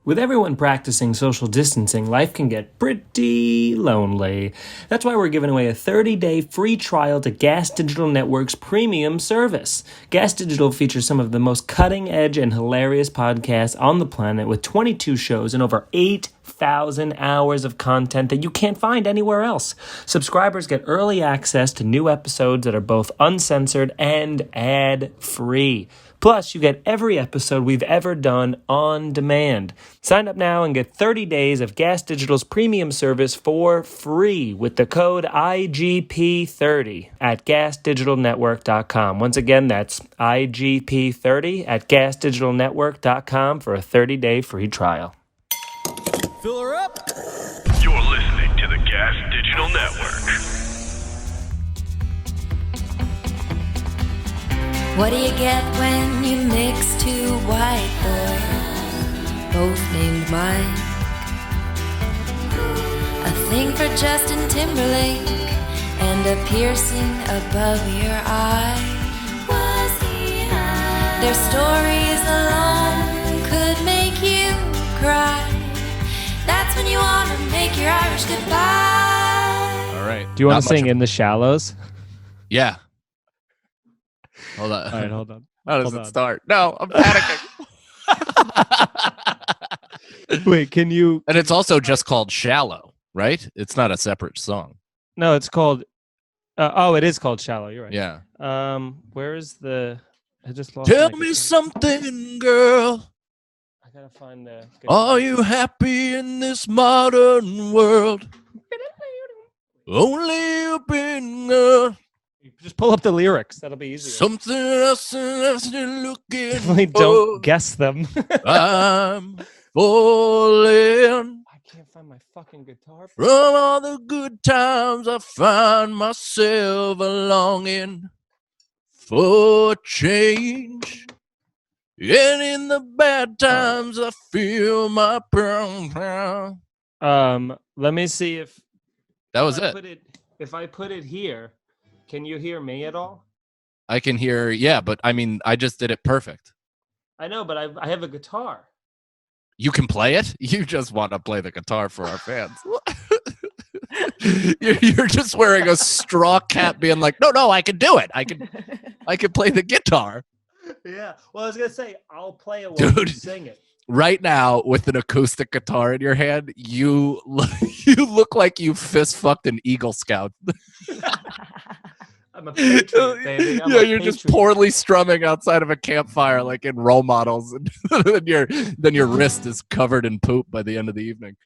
With everyone practicing social distancing, life can get pretty lonely. That's why we're giving away a 30-day free trial to Gas Digital Network's premium service. Gas Digital features some of the most cutting-edge and hilarious podcasts on the planet with 22 shows and over 8,000 hours of content that you can't find anywhere else. Subscribers get early access to new episodes that are both uncensored and ad-free. Plus, you get every episode we've ever done on demand. Sign up now and get 30 days of Gas Digital's premium service for free with the code IGP30 at gasdigitalnetwork.com. Once again, that's IGP30 at gasdigitalnetwork.com for a 30-day free trial. Fill her up. You're listening to the Gas Digital Network. What do you get when you mix two white boys, both named Mike? A thing for Justin Timberlake and a piercing above your eye. Was he high? Their stories alone could make you cry. That's when you want to make your Irish goodbye. All right. Do you want to sing In the Shallows? Yeah. Hold on. All right, hold on. How does it start? No, I'm panicking. Wait, can you... And it's also just called Shallow, right? It's not a separate song. No, it's called... it is called Shallow. You're right. Yeah. Where is the... I just lost Tell my me guitar. something, girl. I gotta find the... Are you happy in this modern world? Only you been Just pull up the lyrics. That'll be easier. something else looking. Definitely don't guess them. I'm falling I can't find my fucking guitar. from all the good times. I find myself a longing for change. And in the bad times, I feel my pound. Let me see if That was I it. If I put it here, can you hear me at all? I can hear, yeah, but I mean, I just did it perfect. I know, but I have a guitar. You can play it? You just want to play the guitar for our fans. You're just wearing a straw cap being like, no, I can do it. I can play the guitar. Yeah. Well, I was gonna say I'll play it while you Dude. sing it. Right now, with an acoustic guitar in your hand, you look like you fist fucked an Eagle Scout. I'm a patriot, baby. I'm Yeah, a you're just patriot. poorly strumming outside of a campfire, like in role models, and then your wrist is covered in poop by the end of the evening.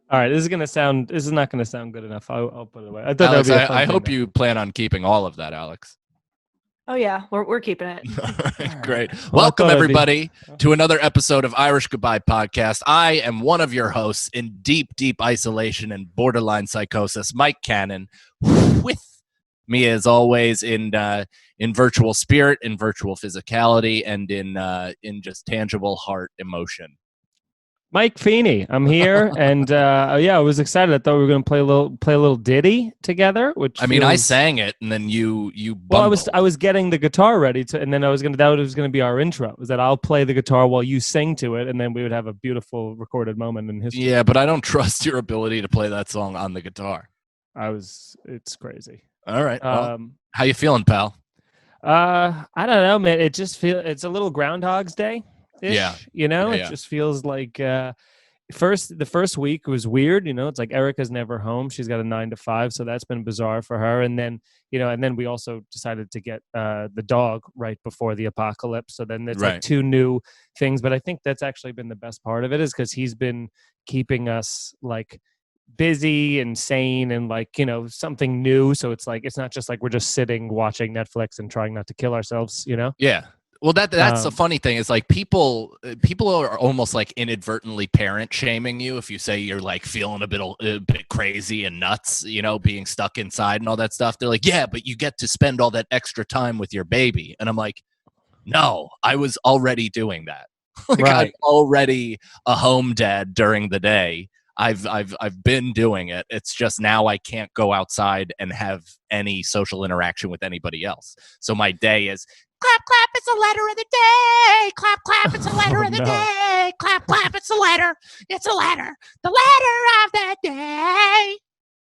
All right, this is not gonna sound good enough. I'll put it away. I thought Alex, that would be a fun I thing hope to- you plan on keeping all of that, Alex. Oh yeah, we're keeping it. All right, great. Well, I Welcome, thought it'd be- everybody, to another episode of Irish Goodbye Podcast. I am one of your hosts in deep, deep isolation and borderline psychosis, Mike Cannon, with me as always in virtual spirit, in virtual physicality, and in just tangible heart emotion. Mike Feeney, I'm here, and I was excited. I thought we were gonna play a little ditty together. Which I mean, I feels- sang it, and then you. Well, bumbled. I was getting the guitar ready to, and then that was gonna be our intro. Was that I'll play the guitar while you sing to it, and then we would have a beautiful recorded moment in history. Yeah, but I don't trust your ability to play that song on the guitar. It's crazy. All right. Well, Um, how you feeling, pal? I don't know, man. It just it's a little Groundhog's Day. Yeah. You know, Yeah. it just feels like the first week was weird. You know, it's like Erica's never home. She's got a 9 to 5, so that's been bizarre for her. And then we also decided to get the dog right before the apocalypse. So then it's like Right. 2 new things. But I think that's actually been the best part of it, is because he's been keeping us like busy and sane and like, something new. So it's like it's not just like we're just sitting watching Netflix and trying not to kill ourselves. Yeah. Well, that's the funny thing is like people are almost like inadvertently parent shaming you if you say you're like feeling a bit crazy and nuts, being stuck inside and all that stuff. They're like, yeah, but you get to spend all that extra time with your baby. And I'm like, no, I was already doing that. Like, Right. I'm already a home dad during the day. I've been doing it. It's just now I can't go outside and have any social interaction with anybody else. So my day is Clap, clap, it's a letter of the day. Clap, clap, it's a letter of the day. Clap, clap, it's a letter. It's a letter. The letter of the day.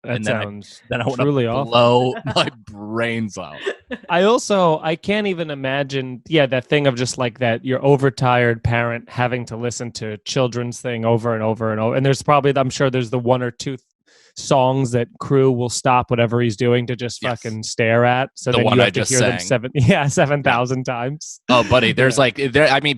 That And sounds then I want truly to awful. blow my brains out. I can't even imagine, that thing of just like that, your overtired parent having to listen to children's thing over and over and over. And there's probably, I'm sure there's the one or two songs that crew will stop whatever he's doing to just fucking stare at. So The then one you I have to just hear them sang. 7,000 times. Oh, buddy, there's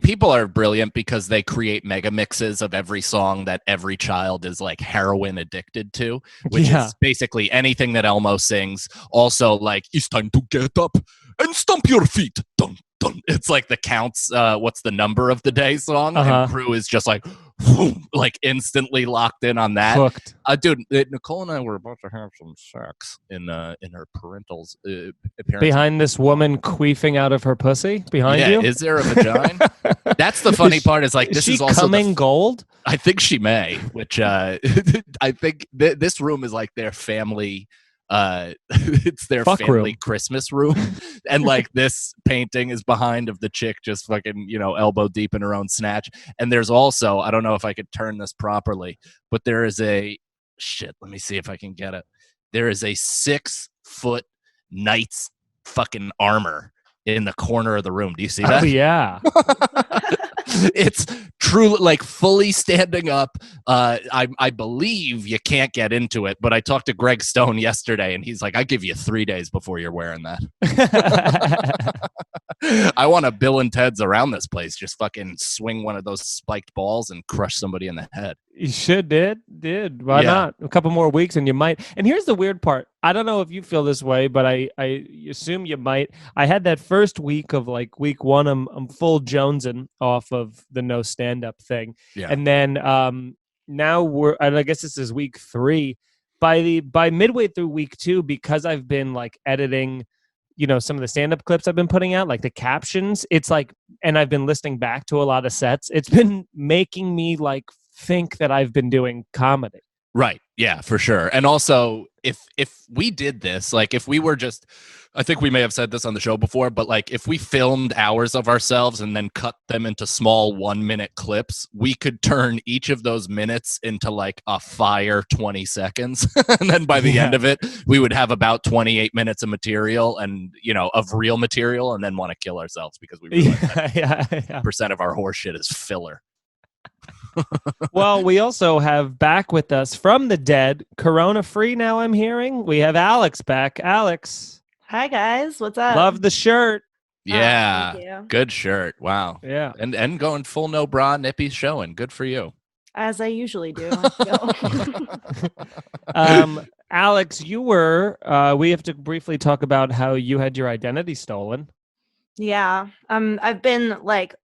people are brilliant because they create mega mixes of every song that every child is like heroin addicted to, which is basically anything that Elmo sings. Also, like, it's time to get up and stomp your feet. Dun, dun. It's like the counts, what's the number of the day song, and crew is just like, boom, like instantly locked in on that. Hooked. Dude, Nicole and I were about to have some sex in her parental's appearance. Behind this woman queefing out of her pussy behind you? Is there a vagina? That's the funny part. Is like, this is also coming gold? I think she may, which I think this room is like their family. It's their Fuck family room. Christmas room, and like this painting is behind of the chick just fucking elbow deep in her own snatch. And there's also, I don't know if I could turn this properly, but there is a shit. Let me see if I can get it. There is a 6-foot knight's fucking armor in the corner of the room. Do you see that? Oh yeah. It's truly like fully standing up. I believe you can't get into it, but I talked to Greg Stone yesterday, and he's like, "I give you 3 days before you're wearing that." I want to Bill and Ted's around this place. Just fucking swing one of those spiked balls and crush somebody in the head. You should did. Why not? A couple more weeks and you might. And here's the weird part. I don't know if you feel this way, but I assume you might. I had that first week of like week one. I'm full jonesing off of the no stand up thing. Yeah. And then now I guess this is week 3. By midway through week 2, because I've been like editing, some of the stand-up clips I've been putting out, like the captions, it's like, and I've been listening back to a lot of sets. It's been making me like think that I've been doing comedy. Right. Yeah, for sure. And also, if we did this, like if we were just, I think we may have said this on the show before, but like if we filmed hours of ourselves and then cut them into small 1-minute clips, we could turn each of those minutes into like a fire 20 seconds. And then by the end of it, we would have about 28 minutes of material and, of real material, and then want to kill ourselves because we realize that percent of our horse shit is filler. Well, we also have back with us from the dead, Corona free now, I'm hearing. We have Alex back. Alex. Hi, guys. What's up? Love the shirt. Yeah. Thank you. Good shirt. Wow. Yeah. And going full no bra, nippy showing. Good for you. As I usually do. Alex, you were, we have to briefly talk about how you had your identity stolen. Yeah. I've been like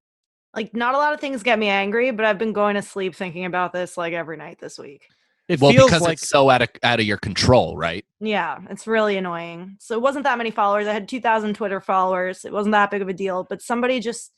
not a lot of things get me angry, but I've been going to sleep thinking about this like every night this week. It feels because like it's so out of your control, right? Yeah, it's really annoying. So it wasn't that many followers. I had 2,000 Twitter followers. It wasn't that big of a deal, but somebody just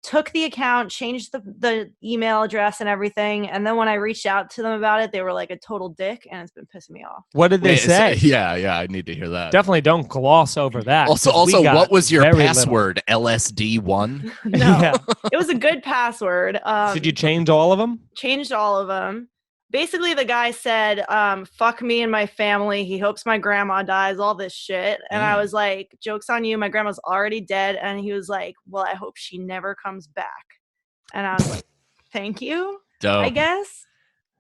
took the account, changed the email address and everything. And then when I reached out to them about it, they were like a total dick, and it's been pissing me off. What did they say? Yeah, I need to hear that. Definitely don't gloss over that. Also, what was your password? LSD1? No, It was a good password. Did you change all of them? Changed all of them. Basically, the guy said, fuck me and my family. He hopes my grandma dies, all this shit. And I was like, joke's on you. My grandma's already dead. And he was like, well, I hope she never comes back. And I was like, thank you, Dope. I guess.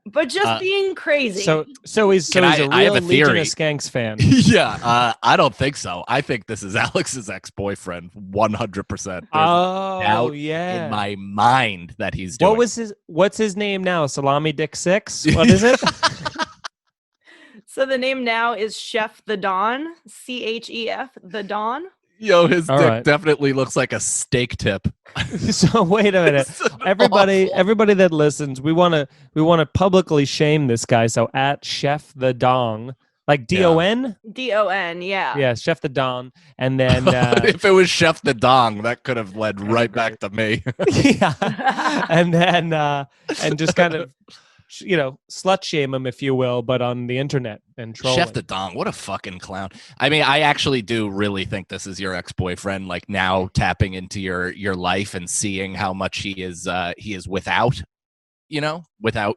But just being crazy. So he's a real Legion of Skanks fan. Yeah, I don't think so. I think this is Alex's ex-boyfriend, 100%. Oh, yeah. In my mind that he's doing. What's his name now? Salami Dick 6? What is it? So the name now is Chef the Don, CHEF the Don. Yo, his dick definitely looks like a steak tip. So wait a minute, So everybody that listens, we want to publicly shame this guy. So at Chef the Dong, like DON, yeah, Chef the Don, and then if it was Chef the Dong, that could have led right back to me. yeah, and then and just kind of slut shame him, if you will, but on the internet and trolling. Chef the Dong, what a fucking clown. I mean, I actually do really think this is your ex-boyfriend, like now tapping into your life and seeing how much he is without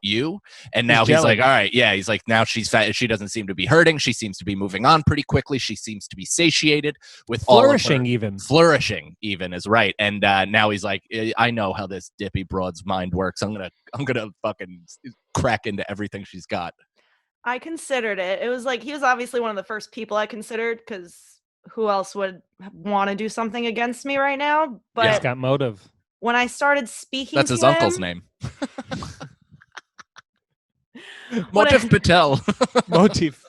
you. And now he's like, all right, yeah, he's like, now she's fat. She doesn't seem to be hurting. She seems to be moving on pretty quickly. She seems to be satiated with flourishing, flourishing even is right. And now he's like, I know how this dippy broad's mind works. I'm gonna fucking crack into everything she's got. I considered it. It was like, he was obviously one of the first people I considered, because who else would want to do something against me right now? But he's got motive. When I started speaking, that's his uncle's name. Motif Patel. Motif.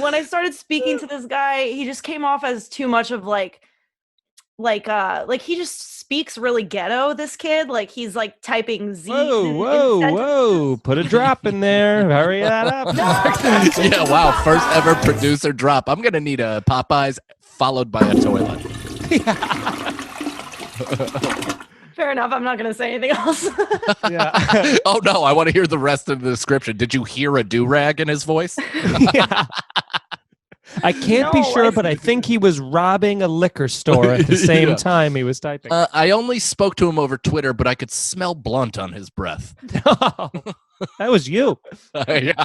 When I started speaking to this guy, he just came off as too much of like he just speaks really ghetto, this kid. Like he's like typing Z. Whoa. Put a drop in there. Hurry that up. Yeah, wow. First ever producer drop. I'm going to need a Popeyes followed by a toilet. Fair enough. I'm not going to say anything else. Yeah. Oh, no. I want to hear the rest of the description. Did you hear a do-rag in his voice? Yeah. I can't be sure, but I think he was robbing a liquor store at the same time he was typing. I only spoke to him over Twitter, but I could smell blunt on his breath. That was you. Yeah.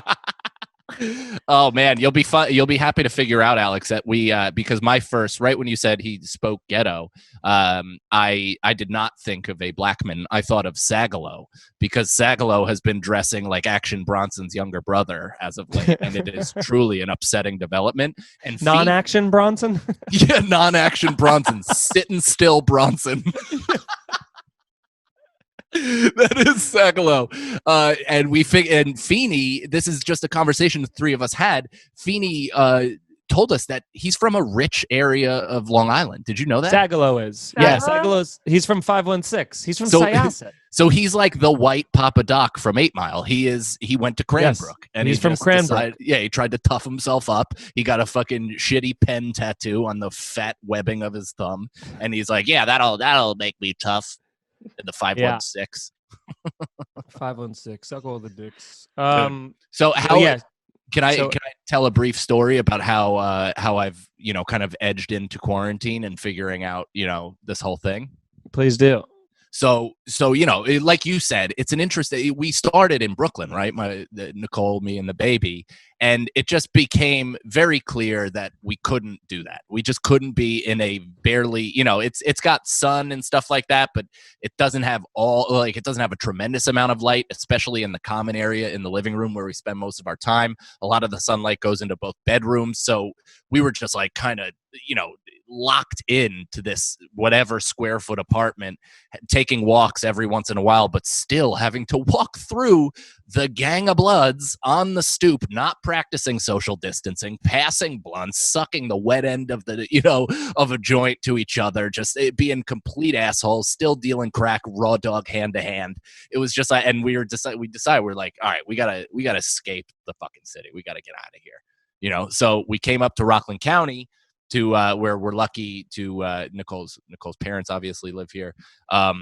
Oh man, you'll be fun. You'll be happy to figure out, Alex, that we because my first, right when you said he spoke ghetto, I did not think of a black man. I thought of Sagalo, because Sagalo has been dressing like Action Bronson's younger brother as of late, and it is truly an upsetting development. And non-action Bronson. Yeah, non-action Bronson, sitting still Bronson. That is Sagalo. And Feeney, this is just a conversation the three of us had. Feeney told us that he's from a rich area of Long Island. Did you know that? Sagalo is. Yeah, Sagalo's. He's from 516. He's from Syosset. So he's like the white Papa Doc from 8 Mile. He went to Cranbrook. And he's from Cranbrook. He tried to tough himself up. He got a fucking shitty pen tattoo on the fat webbing of his thumb. And he's like, yeah, that'll make me tough. In the 516. 516. Suck all the dicks. So how can I tell a brief story about how I've kind of edged into quarantine and figuring out this whole thing? Please do. So like you said, it's an interesting. We started in Brooklyn, right? Nicole, me, and the baby, and it just became very clear that we couldn't do that. We just couldn't be in a barely, it's got sun and stuff like that, but it doesn't have a tremendous amount of light, especially in the common area in the living room where we spend most of our time. A lot of the sunlight goes into both bedrooms, so we were just like kind of locked in to this whatever square foot apartment, taking walks every once in a while, but still having to walk through the gang of bloods on the stoop, not practicing social distancing, passing blunts, sucking the wet end of of a joint to each other, just being complete assholes, still dealing crack raw dog hand to hand. It was just like, and we decided we're like, all right, we gotta escape the fucking city. We gotta get out of here. So we came up to Rockland County, to where we're lucky to Nicole's parents obviously live here, so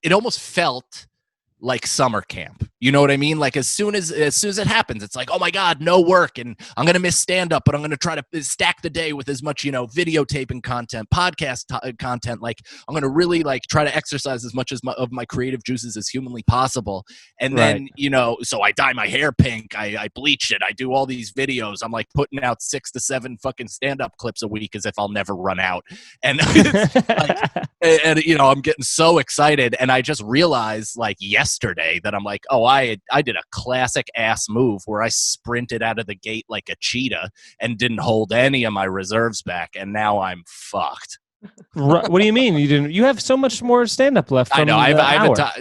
it almost felt like summer camp. You know what I mean? Like as soon as it happens, it's like, oh my God, no work, and I'm gonna miss stand up, but I'm gonna try to stack the day with as much videotaping content, podcast content. Like I'm gonna really try to exercise as much of my creative juices as humanly possible. And then so I dye my hair pink, I bleach it, I do all these videos. I'm like putting out 6 to 7 fucking stand up clips a week as if I'll never run out. And I'm getting so excited, and I just realized yesterday that I'm like, oh, I did a classic ass move where I sprinted out of the gate like a cheetah and didn't hold any of my reserves back, and now I'm fucked. What do you mean you didn't? You have so much more stand-up left. I know.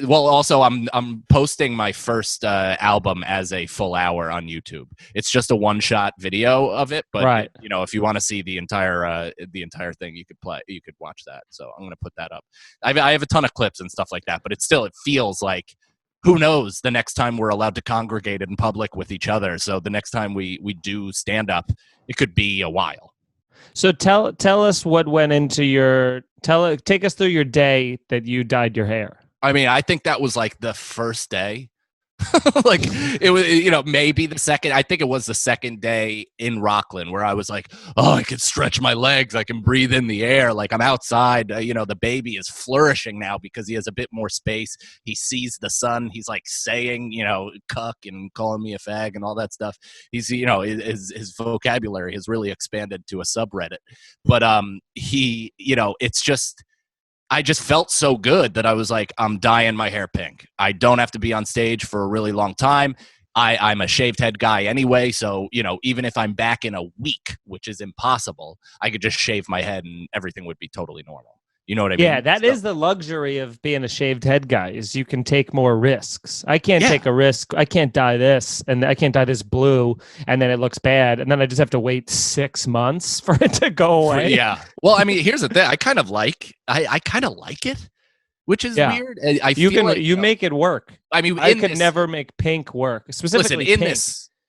Also, I'm posting my first album as a full hour on YouTube. It's just a one-shot video of it, but if you want to see the entire thing, you could watch that. So I'm gonna put that up. I have a ton of clips and stuff like that, but it feels like, who knows the next time we're allowed to congregate in public with each other. So the next time we do stand up, it could be a while. So tell us what went into take us through your day that you dyed your hair. I mean, I think that was like the first day. Like it was, maybe the second. I think it was the second day in Rockland where I was like, oh, I can stretch my legs, I can breathe in the air, like I'm outside. The baby is flourishing now because he has a bit more space. He sees the sun. He's like saying, cuck and calling me a fag and all that stuff. He's, his vocabulary has really expanded to a subreddit. But it's just. I just felt so good that I was like, I'm dyeing my hair pink. I don't have to be on stage for a really long time. I'm a shaved head guy anyway. So, even if I'm back in a week, which is impossible, I could just shave my head and everything would be totally normal. You know what I mean? Yeah, that is the luxury of being a shaved head guy is you can take more risks. I can't take a risk. I can't dye this and I can't dye this blue and then it looks bad. And then I just have to wait 6 months for it to go away. Yeah. Well, I mean, here's the thing. I kind of like it, which is weird. You make it work. I mean, I could never make pink work. Specifically pink.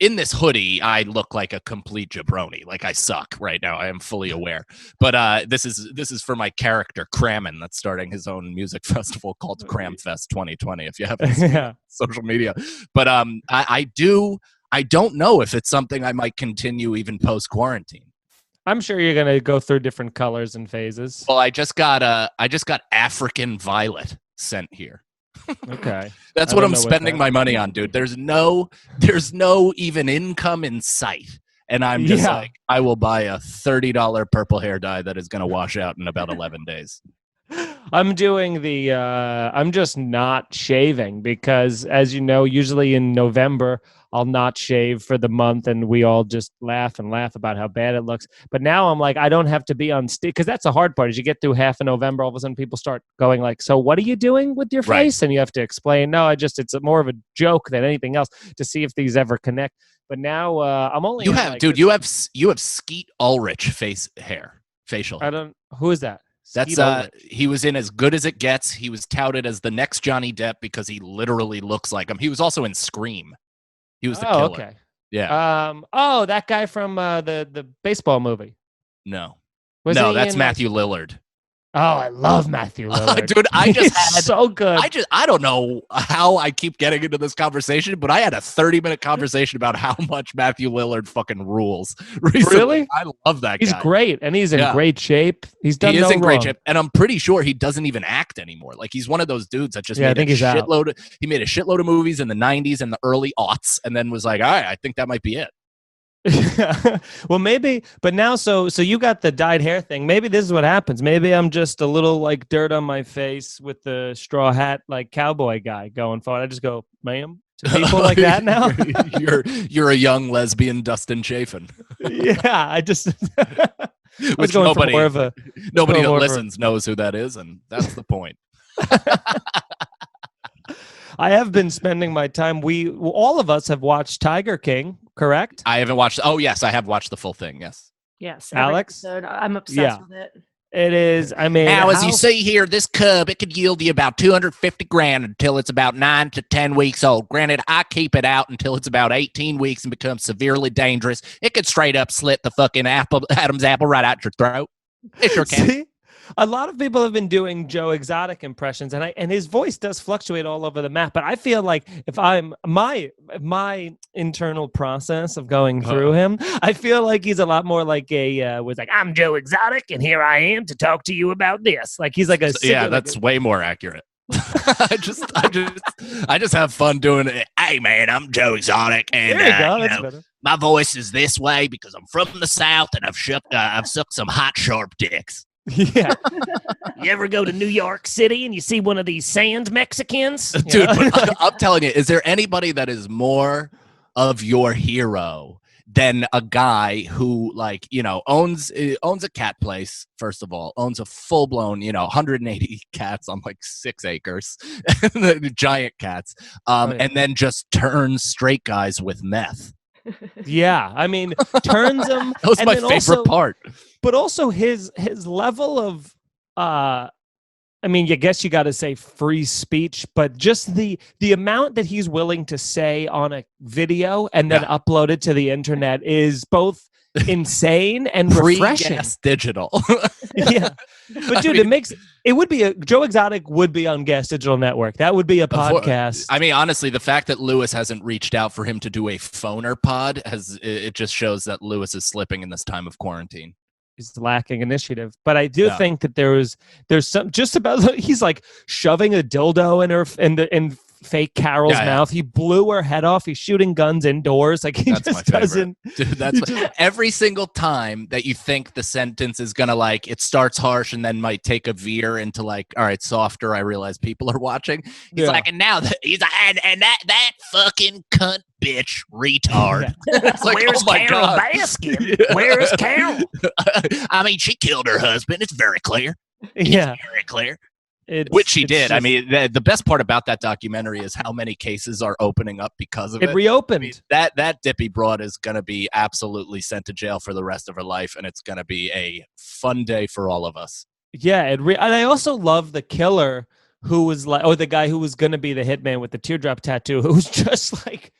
In this hoodie, I look like a complete jabroni. Like I suck right now. I am fully aware. But this is for my character Crammon that's starting his own music festival called Cramfest 2020. If you haven't seen social media, but I don't know if it's something I might continue even post quarantine. I'm sure you're gonna go through different colors and phases. Well, I just got African violet sent here. Okay. That's what I'm spending my money on, dude. There's no even income in sight. And I'm just like, I will buy a $30 purple hair dye that is going to wash out in about 11 days. I'm doing I'm just not shaving because, as you know, usually in November, I'll not shave for the month and we all just laugh about how bad it looks. But now I'm like, I don't have to be on stage because that's the hard part is you get through half of November, all of a sudden people start going like, so what are you doing with your face? And you have to explain, no, it's more of a joke than anything else to see if these ever connect. But now I'm only. You have Skeet Ulrich facial. Who is that? That's he was in As Good as It Gets. He was touted as the next Johnny Depp because he literally looks like him. He was also in Scream. He was the killer. Okay. Yeah. That guy from the baseball movie. No, that's Matthew Lillard. Oh, I love Matthew Lillard. Dude, so good. I don't know how I keep getting into this conversation, but I had a 30-minute conversation about how much Matthew Lillard fucking rules recently. Really? I love that guy. He's great, and he's in great shape. He is in great shape, and I'm pretty sure he doesn't even act anime. Like he's one of those dudes that just made a shitload. He made a shitload of movies in the 90s and the early aughts, and then was like, all right, I think that might be it. Well, maybe, but now, so you got the dyed hair thing. Maybe this is what happens. Maybe I'm just a little like dirt on my face with the straw hat, like cowboy guy going forward. I just go, ma'am, to people like that now. you're a young lesbian Dustin Chafin. Yeah, I just which nobody that listens knows who that is, and that's the point. I have been spending my time. All of us have watched Tiger King, correct? I haven't watched. Oh, yes, I have watched the full thing. Yes. Yes, Alex. Episode. I'm obsessed with it. It is. I mean, now as you see here, this cub it could yield you about $250,000 until it's about 9 to 10 weeks old. Granted, I keep it out until it's about 18 weeks and becomes severely dangerous. It could straight up slit the fucking Adam's apple right out your throat. It sure can. See? A lot of people have been doing Joe Exotic impressions, and his voice does fluctuate all over the map. But I feel like if I'm my internal process of going through him, I feel like he's a lot more like I'm Joe Exotic, and here I am to talk to you about this. Like he's like a that's way more accurate. I just have fun doing it. Hey man, I'm Joe Exotic, and my voice is this way because I'm from the South, and I've sucked some hot sharp dicks. Yeah. You ever go to New York City and you see one of these sand Mexicans? Dude, but I'm telling you, is there anybody that is more of your hero than a guy who owns a cat place, first of all, owns a full-blown, 180 cats on like 6 acres, giant cats, and then just turns straight guys with meth. Yeah, I mean, turns them. That was my favorite part. But also his level of, I mean, I guess you got to say free speech, but just the amount that he's willing to say on a video and then upload it to the internet is both insane and refreshing. Pre-gas digital. Yeah, but dude, Joe Exotic would be on Gas Digital Network. That would be a podcast. I mean, honestly, the fact that Lewis hasn't reached out for him to do a phoner pod it just shows that Lewis is slipping in this time of quarantine. He's lacking initiative, but I do think that there's some just about. He's like shoving a dildo in fake Carol's mouth. He blew her head off. He's shooting guns indoors. Like that's just doesn't. Dude, every single time that you think the sentence is gonna like it starts harsh and then might take a veer into like, all right, softer. I realize people are watching. He's like, and now he's like, and that fucking cunt bitch retard. It's like, where's Carol Baskin? Yeah. Where's Carol? I mean, she killed her husband. It's very clear. Yeah, very clear. Which she did. I mean, the best part about that documentary is how many cases are opening up because of it. It reopened. I mean, that dippy broad is going to be absolutely sent to jail for the rest of her life, and it's going to be a fun day for all of us. Yeah, and I also love the killer who was like, the guy who was going to be the hitman with the teardrop tattoo, who was just like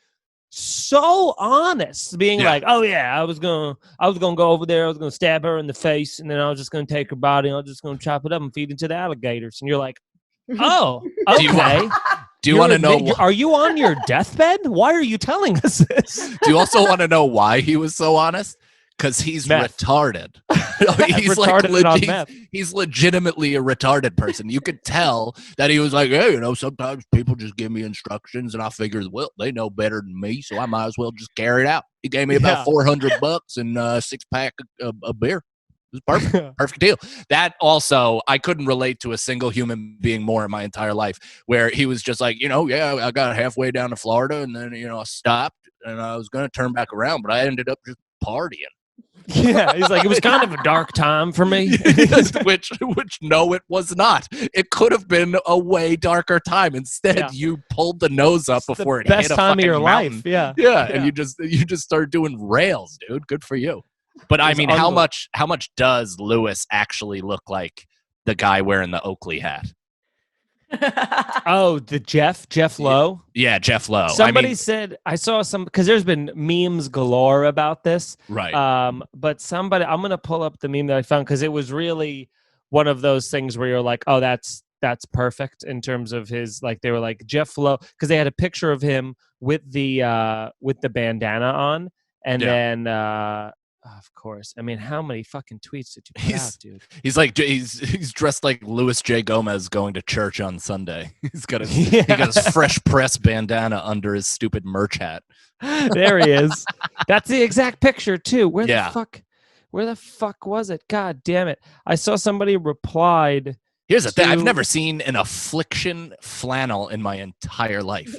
so honest, being like, oh yeah, I was gonna go over there, I was gonna stab her in the face, and then I was just gonna take her body and I was just gonna chop it up and feed it to the alligators. And you're like, oh, okay. Do you want to know? Are you on your deathbed? Why are you telling us this? Do you also want to know why he was so honest? Because he's retarded. He's legitimately a retarded person. You could tell that he was like, hey, sometimes people just give me instructions and I figure, well, they know better than me, so I might as well just carry it out. He gave me about $400 and a 6-pack of beer. It was perfect. Perfect deal. That also, I couldn't relate to a single human being more in my entire life, where he was just like, I got halfway down to Florida and then, I stopped and I was going to turn back around, but I ended up just partying. Yeah, he's like, it was kind of a dark time for me. which no, it was not. It could have been a way darker time. Instead, you pulled the nose up it's before it best hit a time of your mountain. life. Yeah, and you just started doing rails, dude. Good for you. But I mean, how much does Lewis actually look like the guy wearing the Oakley hat? Oh, the Jeff Lowe. Yeah, Jeff Lowe. Somebody said, I saw because there's been memes galore about this, right? But I'm gonna pull up the meme that I found because it was really one of those things where you're like, oh, that's perfect in terms of his, like, they were like Jeff Lowe, because they had a picture of him with the bandana on, and then of course. I mean, how many fucking tweets did you put out, dude? He's like he's dressed like Louis J. Gomez going to church on Sunday. He got his fresh press bandana under his stupid merch hat. There he is. That's the exact picture too. Where the fuck was it? God damn it. I saw somebody replied. Here's the thing. I've never seen an Affliction flannel in my entire life.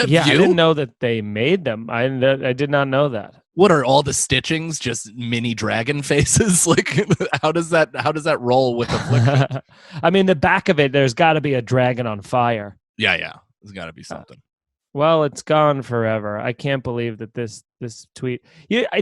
Yeah, I didn't know that they made them. I did not know that. What are all the stitchings? Just mini dragon faces? Like, how does that roll with Affliction? I mean, the back of it, there's got to be a dragon on fire. Yeah, there's got to be something. Well, it's gone forever. I can't believe that this tweet.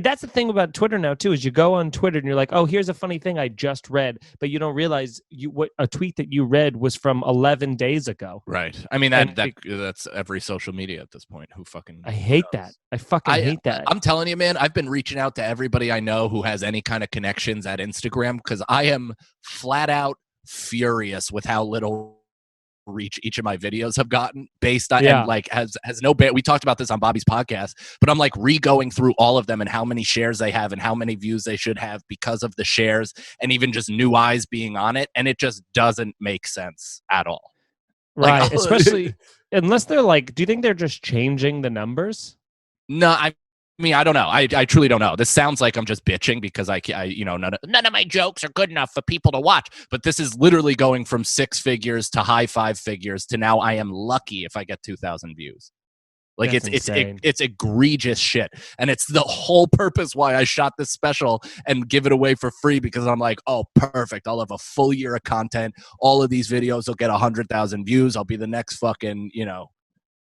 That's the thing about Twitter now too. Is you go on Twitter and you're like, oh, here's a funny thing I just read, but you don't realize what a tweet that you read was from 11 days ago. Right. I mean that's every social media at this point. Who fucking? I hate that. I fucking hate that. I'm telling you, man. I've been reaching out to everybody I know who has any kind of connections at Instagram because I am flat out furious with how little reach each of my videos have gotten based on and like has no we talked about this on Bobby's podcast, but I'm like re-going through all of them and how many shares they have and how many views they should have because of the shares and even just new eyes being on it, and it just doesn't make sense at all. Right. Like, especially unless they're like, do you think they're just changing the numbers? No, I mean, I don't know. I truly don't know. This sounds like I'm just bitching because I none of my jokes are good enough for people to watch. But this is literally going from 6 figures to high 5 figures to now I am lucky if I get 2,000 views. Like it's egregious shit, and it's the whole purpose why I shot this special and give it away for free because I'm like, oh, perfect. I'll have a full year of content. All of these videos will get 100,000 views. I'll be the next fucking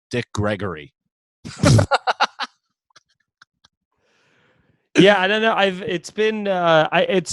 Dick Gregory. Yeah, I don't know. It's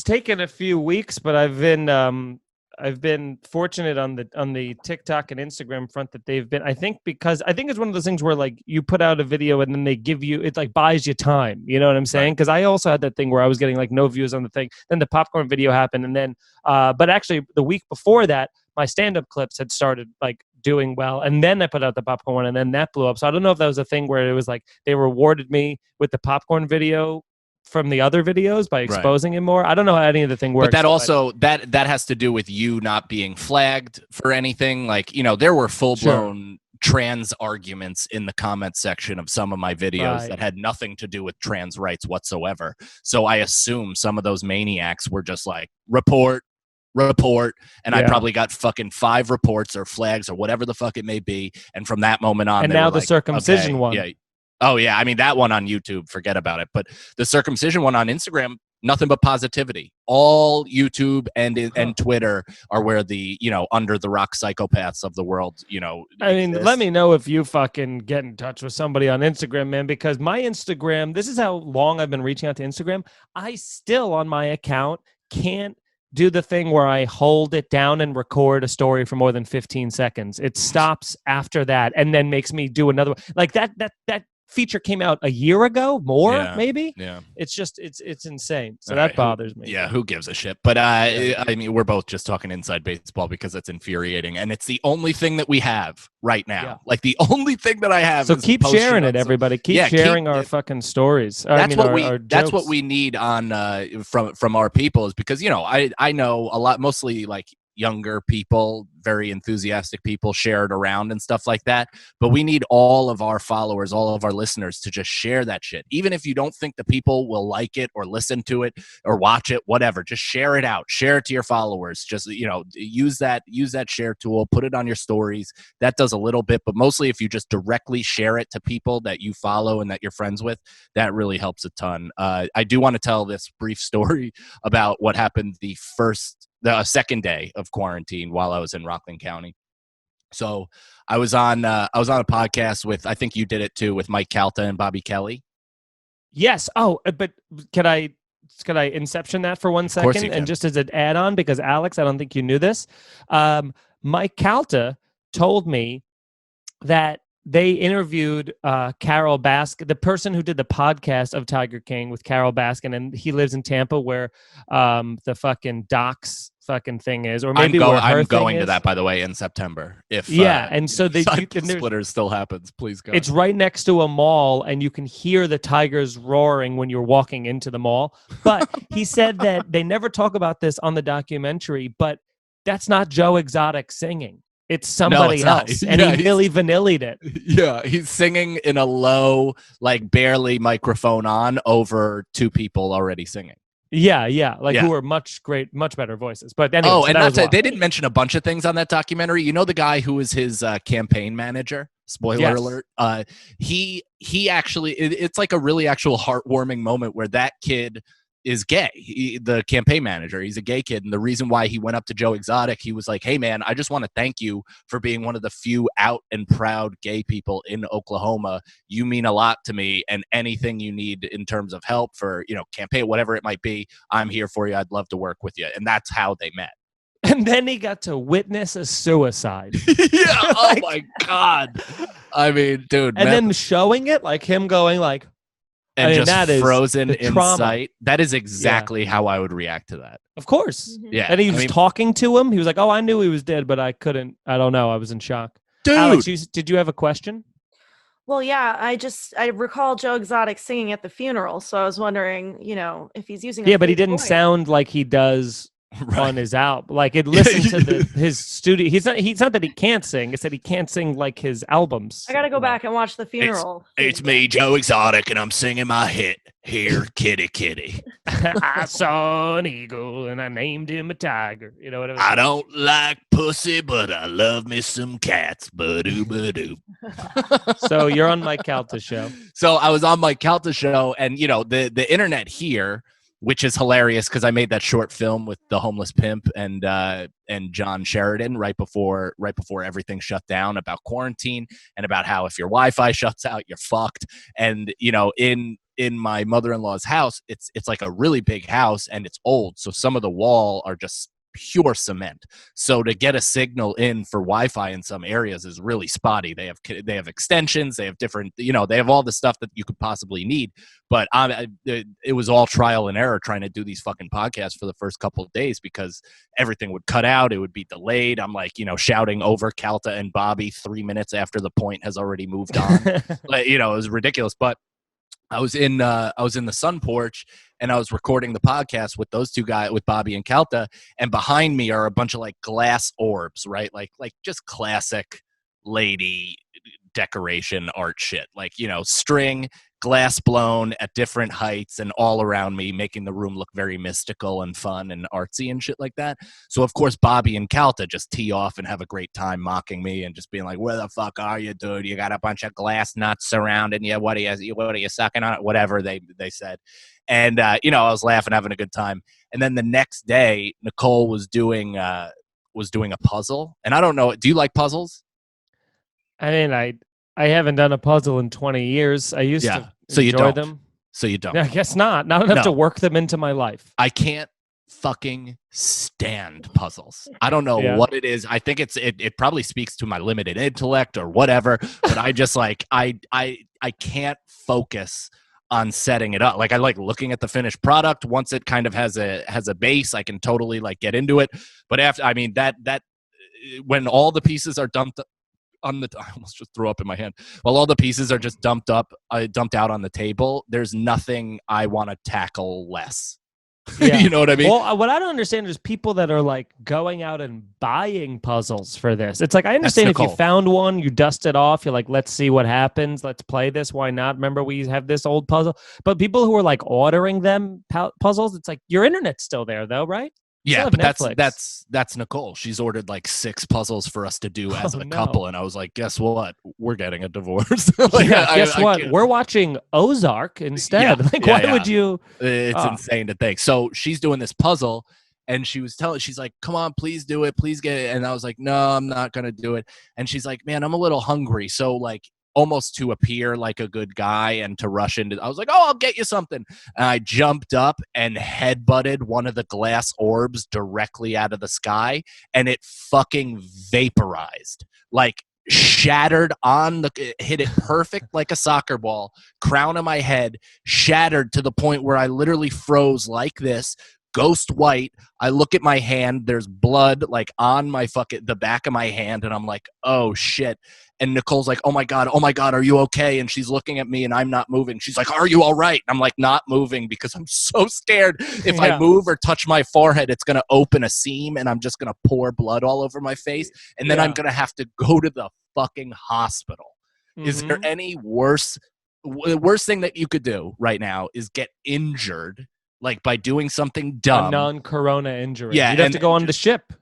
taken a few weeks, but I've been I've been fortunate on the TikTok and Instagram front that they've been. I think it's one of those things where like you put out a video and then they give you, it like buys you time. You know what I'm saying? Because I also had that thing where I was getting like no views on the thing. Then the popcorn video happened, and then but actually the week before that, my stand-up clips had started like doing well, and then I put out the popcorn one, and then that blew up. So I don't know if that was a thing where it was like they rewarded me with the popcorn video from the other videos by exposing it more. I don't know how any of the thing works. But that also that has to do with you not being flagged for anything. Like, you know, there were full-blown trans arguments in the comment section of some of my videos that had nothing to do with trans rights whatsoever. So I assume some of those maniacs were just like, report, and I probably got fucking 5 reports or flags or whatever the fuck it may be. And from that moment on, and now the circumcision one. Yeah. Oh yeah, I mean that one on YouTube, forget about it. But the circumcision one on Instagram, nothing but positivity. All YouTube and Twitter are where the, you know, under the rock psychopaths of the world, you know. I mean, let me know if you fucking get in touch with somebody on Instagram, man, because my Instagram, this is how long I've been reaching out to Instagram. I still on my account can't do the thing where I hold it down and record a story for more than 15 seconds. It stops after that and then makes me do another one. Like that feature came out a year ago, maybe. Yeah. It's just it's insane. So that bothers me. Yeah, who gives a shit? But I mean, we're both just talking inside baseball because it's infuriating, and it's the only thing that we have right now. Yeah. Like the only thing that I have. So keep sharing it, everybody. Keep sharing our fucking stories. That's what we need on from our people, is because, you know, I know a lot, mostly like younger people, very enthusiastic people, share it around and stuff like that. But we need all of our followers, all of our listeners to just share that shit. Even if you don't think the people will like it or listen to it or watch it, whatever, just share it out. Share it to your followers. Just, you know, use that share tool, put it on your stories. That does a little bit, but mostly if you just directly share it to people that you follow and that you're friends with, that really helps a ton. I do want to tell this brief story about what happened the second day of quarantine while I was in Rockland County. So I was on a podcast with, I think you did it too, with Mike Calta and Bobby Kelly. Yes. Oh, but could I inception that for 1 second? And just as an add-on, because Alex, I don't think you knew this. Mike Calta told me that they interviewed Carol Baskin, the person who did the podcast of Tiger King with Carol Baskin, and he lives in Tampa, where the fucking Docs fucking thing is, or maybe I'm going to that, by the way, in September. If and so they Splitters still happens, please go. It's right next to a mall, and you can hear the tigers roaring when you're walking into the mall. But he said that they never talk about this on the documentary, but that's not Joe Exotic singing. It's somebody else, and he Milli Vanilli'd it. Yeah, he's singing in a low, like barely microphone on, over 2 people already singing. Yeah, who are much better voices. But anyway, they didn't mention a bunch of things on that documentary. You know, the guy who was his campaign manager. Spoiler alert. He actually, it's like a really actual heartwarming moment where that kid is gay. The campaign manager, he's a gay kid, and the reason why he went up to Joe Exotic, he was like, hey man, I just want to thank you for being one of the few out and proud gay people in Oklahoma. You mean a lot to me, and anything you need in terms of help for, you know, campaign, whatever it might be, I'm here for you. I'd love to work with you. And that's how they met. And then he got to witness a suicide. Yeah. Oh my God. I mean, dude. And then showing it, like him going like, and just frozen in sight. That is exactly how I would react to that. Of course. Mm-hmm. Yeah. And he was talking to him. He was like, oh, I knew he was dead, but I couldn't. I don't know. I was in shock. Dude. Alex, did you have a question? Well, yeah, I recall Joe Exotic singing at the funeral. So I was wondering, you know, if he's using but he didn't sound like he does on his album. Like it listened to his studio. He's not that he can't sing. It's that he can't sing like his albums. I got to go back and watch the funeral. It's me, Joe Exotic, and I'm singing my hit, Here, Kitty, Kitty. I saw an eagle and I named him a tiger. You know what I mean? I don't like pussy, but I love me some cats. Ba-doo, ba-doo. So you're on Mike Calta's show. So I was on Mike Calta's show, and you know, the internet here, which is hilarious because I made that short film with the homeless pimp and John Sheridan right before everything shut down, about quarantine and about how if your Wi-Fi shuts out, you're fucked. And you know, in my mother-in-law's house, it's like a really big house and it's old, so some of the wall are just pure cement. So to get a signal in for Wi-Fi in some areas is really spotty. They have extensions, they have different, they have all the stuff that you could possibly need. But it was all trial and error trying to do these fucking podcasts for the first couple of days because everything would cut out. It would be delayed. I'm like, shouting over Calta and Bobby 3 minutes after the point has already moved on. It was ridiculous. But I was in the sun porch and I was recording the podcast with those two guys, with Bobby and Calta, and behind me are a bunch of like glass orbs, right? Like just classic lady decoration art shit, like string, glass blown at different heights and all around me, making the room look very mystical and fun and artsy and shit like that. So of course Bobby and Calta just tee off and have a great time mocking me and just being like, where the fuck are you, dude? You got a bunch of glass nuts surrounding you. What are you sucking on it? Whatever they said. And I was laughing, having a good time. And then the next day Nicole was doing a puzzle. And I don't know, do you like puzzles? I mean, I haven't done a puzzle in 20 years. I used to enjoy them. So you don't. I guess not. Not enough to work them into my life. I can't fucking stand puzzles. I don't know what it is. I think it probably speaks to my limited intellect or whatever, but I just like I can't focus on setting it up. Like I like looking at the finished product. Once it kind of has a base, I can totally like get into it. But after, I mean, that when all the pieces are dumped I almost just threw up in my hand. While all the pieces are just dumped out on the table, there's nothing I want to tackle less. Yeah. You know what I mean? Well, what I don't understand is people that are like going out and buying puzzles for this. It's like, I understand if you found one, you dust it off, you're like, let's see what happens. Let's play this. Why not? Remember, we have this old puzzle. But people who are like ordering them puzzles, it's like your internet's still there though, right? Yeah, but that's Nicole. She's ordered like 6 puzzles for us to do as a couple, and I was like, guess what? We're getting a divorce. Guess what? We're watching Ozark instead. Why would you? It's insane to think. So she's doing this puzzle, and she's like, come on, please do it. Please get it. And I was like, no, I'm not going to do it. And she's like, man, I'm a little hungry. So like, almost to appear like a good guy and to rush into, I was like, oh, I'll get you something. And I jumped up and headbutted one of the glass orbs directly out of the sky, and it fucking vaporized, like shattered hit it perfect like a soccer ball, crown of my head, shattered to the point where I literally froze like this, ghost white. I look at my hand, there's blood like on the back of my hand, and I'm like, oh shit. And Nicole's like, oh my God, are you okay? And she's looking at me and I'm not moving. She's like, are you all right? And I'm like, not moving because I'm so scared. If I move or touch my forehead, it's going to open a seam and I'm just going to pour blood all over my face. And then I'm going to have to go to the fucking hospital. Mm-hmm. Is there any worse? The worst thing that you could do right now is get injured, like by doing something dumb. A non-corona injury. Yeah. You'd have to go on the ship.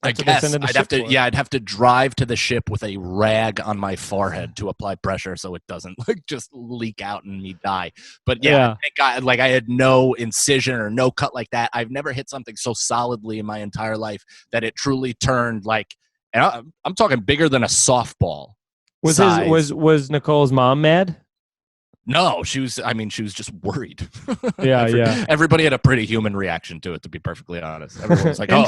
I guess I'd have to drive to the ship with a rag on my forehead to apply pressure so it doesn't like just leak out and me die. But I think I had no incision or no cut like that. I've never hit something so solidly in my entire life that it truly turned like, and I'm talking bigger than a softball. Was Nicole's mom mad? No, she was just worried. Yeah. Everybody had a pretty human reaction to it, to be perfully honest. Everyone was like, oh,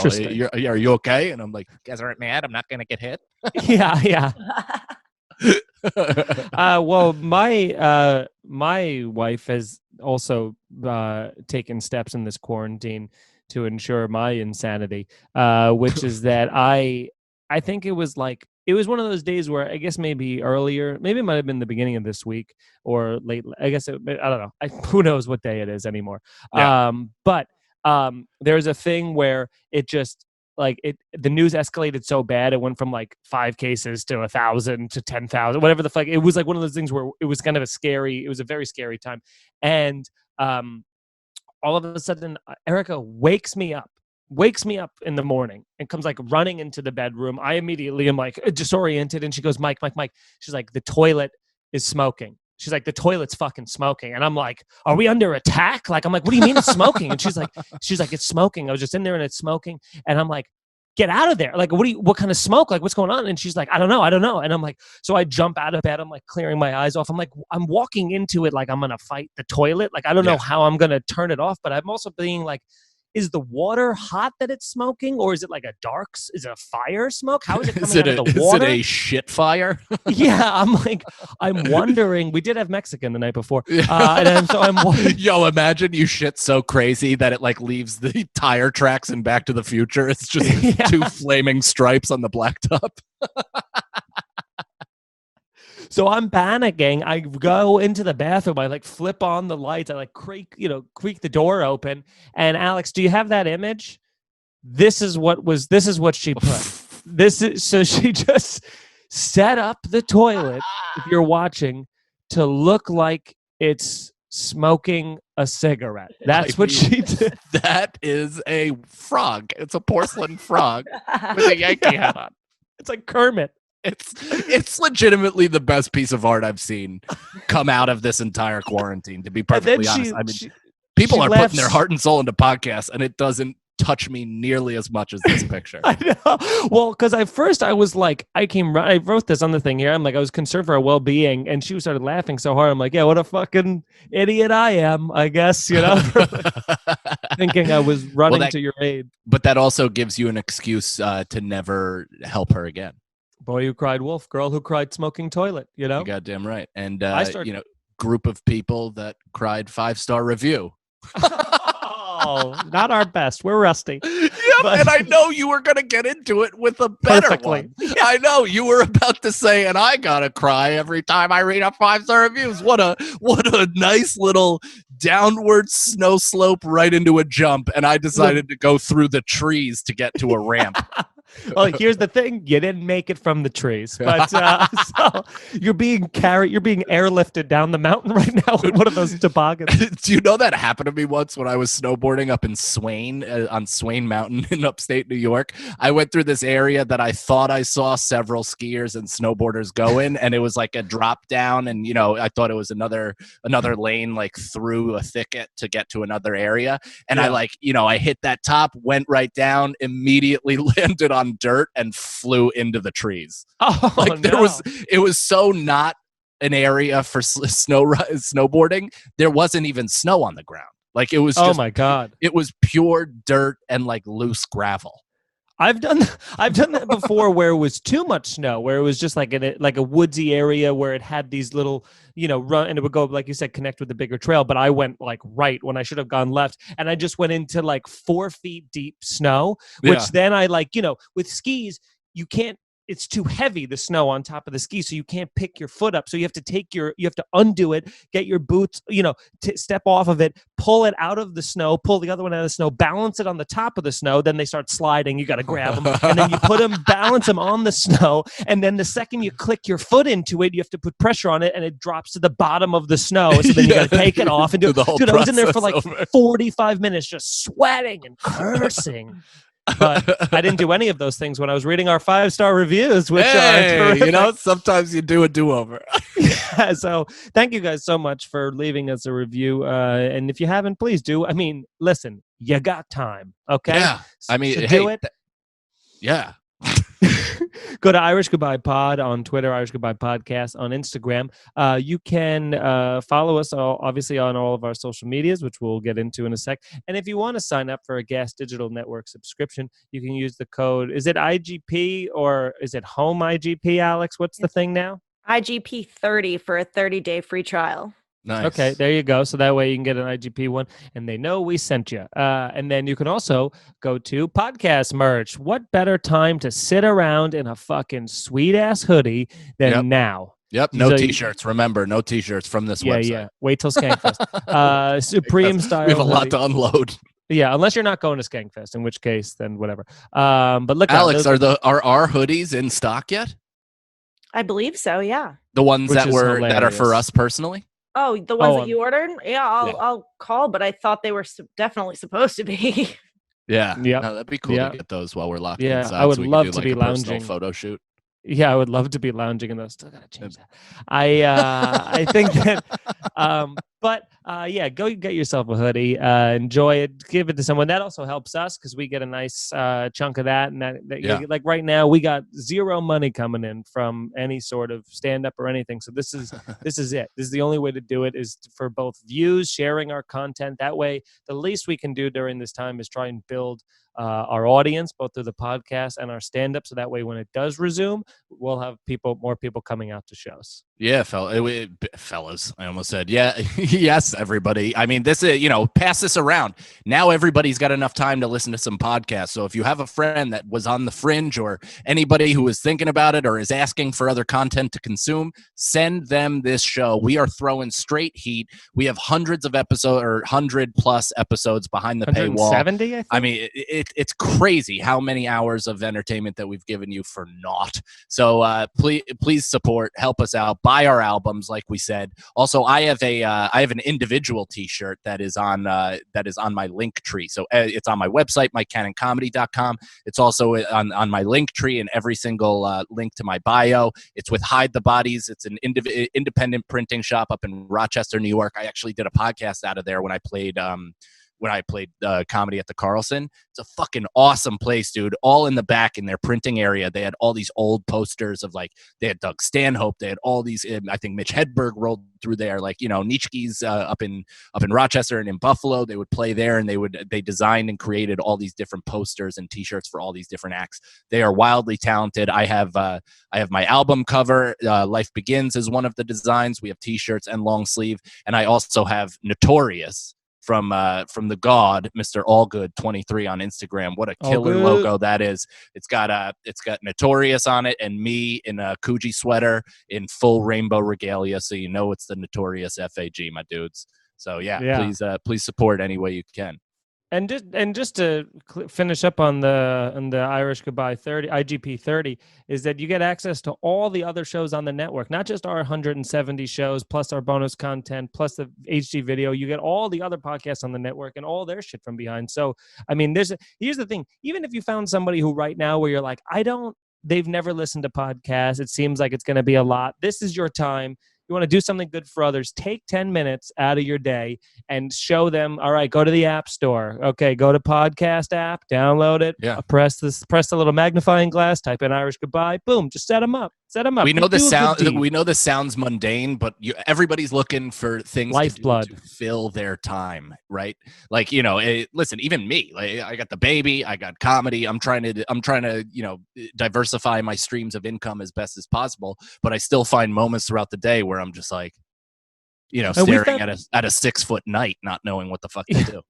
are you okay? And I'm like, you guys aren't mad? I'm not going to get hit? Yeah. Well, my wife has also taken steps in this quarantine to ensure my insanity, which is that I think it was one of those days where I guess maybe earlier, maybe it might have been the beginning of this week or late. I guess I don't know. Who knows what day it is anymore. Yeah. But there's a thing where it just the news escalated so bad. It went from like 5 cases to 1,000 to 10,000, whatever the fuck. It was like one of those things where it was kind of it was a very scary time. And all of a sudden, Erica wakes me up in the morning and comes like running into the bedroom. I immediately am like disoriented, and she goes, Mike. She's like, the toilet is smoking. She's like, the toilet's fucking smoking. And I'm like, are we under attack? Like, I'm like, what do you mean it's smoking? And she's like, it's smoking. I was just in there and it's smoking. And I'm like, get out of there. Like, what kind of smoke? Like, what's going on? And she's like, I don't know. And I'm like, so I jump out of bed. I'm like clearing my eyes off. I'm like, I'm walking into it like I'm going to fight the toilet. Like, I don't know how I'm going to turn it off, but I'm also being like, is the water hot that it's smoking, or is it like is it a fire smoke? How is it coming Is it out of the water? Is it a shit fire? Yeah, I'm wondering. We did have Mexican the night before, so I'm wondering. Yo, imagine you shit so crazy that it like leaves the tire tracks in Back to the Future. It's just two flaming stripes on the blacktop. So I'm panicking. I go into the bathroom. I like flip on the lights. I like creak the door open. And Alex, do you have that image? This is what she put. So she just set up the toilet, if you're watching, to look like it's smoking a cigarette. That's what she did. That is a frog. It's a porcelain frog with a Yankee hat on. It's like Kermit. It's legitimately the best piece of art I've seen come out of this entire quarantine, to be perfectly honest. I mean, people are putting their heart and soul into podcasts, and it doesn't touch me nearly as much as this picture. I know. Well, because at first I was like, I wrote this on the thing here. I'm like, I was concerned for her well-being, and she started laughing so hard. I'm like, yeah, what a fucking idiot I am, I guess, thinking I was running to your aid. But that also gives you an excuse to never help her again. Boy who cried wolf, girl who cried smoking toilet, You're goddamn right. And, group of people that cried 5-star review. Oh, not our best. We're rusty. Yep, and I know you were going to get into it with a better one. Yeah. I know you were about to say, and I got to cry every time I read a 5-star reviews. What a nice little downward snow slope right into a jump. And I decided to go through the trees to get to a ramp. Well, here's the thing: you didn't make it from the trees, but so you're being airlifted down the mountain right now with one of those toboggans. Do you know that happened to me once when I was snowboarding up in Swain on Swain Mountain in upstate New York? I went through this area that I thought I saw several skiers and snowboarders go in, and it was like a drop down, and I thought it was another lane like through a thicket to get to another area, and I hit that top, went right down, immediately landed on dirt and flew into the trees. It was so not an area for snowboarding. There wasn't even snow on the ground. Like it was just, oh my God, it was pure dirt and like loose gravel. I've done that before where it was too much snow, where it was just like a woodsy area where it had these little, run, and it would go, like you said, connect with the bigger trail. But I went like right when I should have gone left, and I just went into like 4 feet deep snow, which then I with skis, you can't. It's too heavy, the snow on top of the ski, so you can't pick your foot up. So you have to undo it, get your boots, step off of it, pull it out of the snow, pull the other one out of the snow, balance it on the top of the snow. Then they start sliding. You got to grab them, and then you balance them on the snow. And then the second you click your foot into it, you have to put pressure on it, and it drops to the bottom of the snow. So then you got to take it off and do the whole process. I was in there for like 45 minutes just sweating and cursing. But I didn't do any of those things when I was reading our 5-star reviews, which are terrific. Sometimes you do a do-over. Yeah, so thank you guys so much for leaving us a review. And if you haven't, please do. I mean, listen, you got time, okay? Yeah. I mean, so do it. Yeah. Go to Irish Goodbye Pod on Twitter, Irish Goodbye Podcast on Instagram. You can follow us obviously on all of our social medias, which we'll get into in a sec. And if you want to sign up for a Gas Digital Network subscription, you can use the code. Is it IGP or is it Home IGP, Alex? What's the thing now? IGP 30 for a 30-day free trial. Nice. Okay, there you go. So that way you can get an IGP one, and they know we sent you. And then you can also go to podcast merch. What better time to sit around in a fucking sweet-ass hoodie than now? Yep, no T-shirts. Remember, no T-shirts from this website. Yeah. Wait till Skankfest. Supreme style. We have a lot to unload. Yeah, unless you're not going to Skankfest, in which case, then whatever. But look, Alex, are our hoodies in stock yet? I believe so. Yeah. The ones that are for us personally. Oh, the ones that you ordered? Yeah, I'll call, but I thought they were definitely supposed to be. Yeah. No, that'd be cool to get those while we're locked inside. I would love to be lounging. Photo shoot. Yeah, I would love to be lounging in those. Still gotta change that. I think that But yeah, go get yourself a hoodie. Enjoy it. Give it to someone. That also helps us because we get a nice chunk of that. And like right now, we got zero money coming in from any sort of stand up or anything. So this is it. This is the only way to do it, is for both views, sharing our content. That way, the least we can do during this time is try and build our audience, both through the podcast and our stand up. So that way, when it does resume, we'll have more people coming out to shows. Yeah, fellas, I almost said, yeah, yes, everybody. I mean, this is, pass this around. Now everybody's got enough time to listen to some podcasts. So if you have a friend that was on the fringe or anybody who is thinking about it or is asking for other content to consume, send them this show. We are throwing straight heat. We have hundreds of episodes or 100+ episodes behind the paywall. 170, I think? I mean, it's crazy how many hours of entertainment that we've given you for naught. So please support, help us out. Buy our albums, like we said. Also, I have an individual T-shirt that is on my link tree. So it's on my website, MikeCannonComedy.com. It's also on my link tree and every single link to my bio. It's with Hide the Bodies. It's an independent printing shop up in Rochester, New York. I actually did a podcast out of there when I played comedy at the Carlson. It's a fucking awesome place, dude. All in the back in their printing area, they had all these old posters of, like, they had Doug Stanhope. They had all these, I think Mitch Hedberg rolled through there, like, Nitschke's up in Rochester and in Buffalo. They would play there, and they designed and created all these different posters and T-shirts for all these different acts. They are wildly talented. I have my album cover. Life Begins is one of the designs. We have T-shirts and long sleeve, and I also have Notorious from the God, Mr. Allgood 23 on Instagram. What a killer logo that is. It's got Notorious on it and me in a Coogee sweater in full rainbow regalia, so it's the Notorious FAG, my dudes. So yeah. Please support any way you can. And just to finish up on the Irish Goodbye 30 IGP 30 is that you get access to all the other shows on the network, not just our 170 shows plus our bonus content plus the HD video. You get all the other podcasts on the network and all their shit from behind. So I mean, here's the thing: even if you found somebody who right now where you're like, they've never listened to podcasts, it seems like it's going to be a lot. This is your time. You want to do something good for others, take 10 minutes out of your day and show them, all right, go to the App Store. Okay, go to podcast app, download it, press the little magnifying glass, type in Irish Goodbye, boom, just set them up. We know this sounds mundane, but everybody's looking for things to fill their time, right? Like, listen, even me, like, I got the baby, I got comedy. I'm trying to, diversify my streams of income as best as possible, but I still find moments throughout the day where I'm just like, staring at a 6-foot night, not knowing what the fuck to do.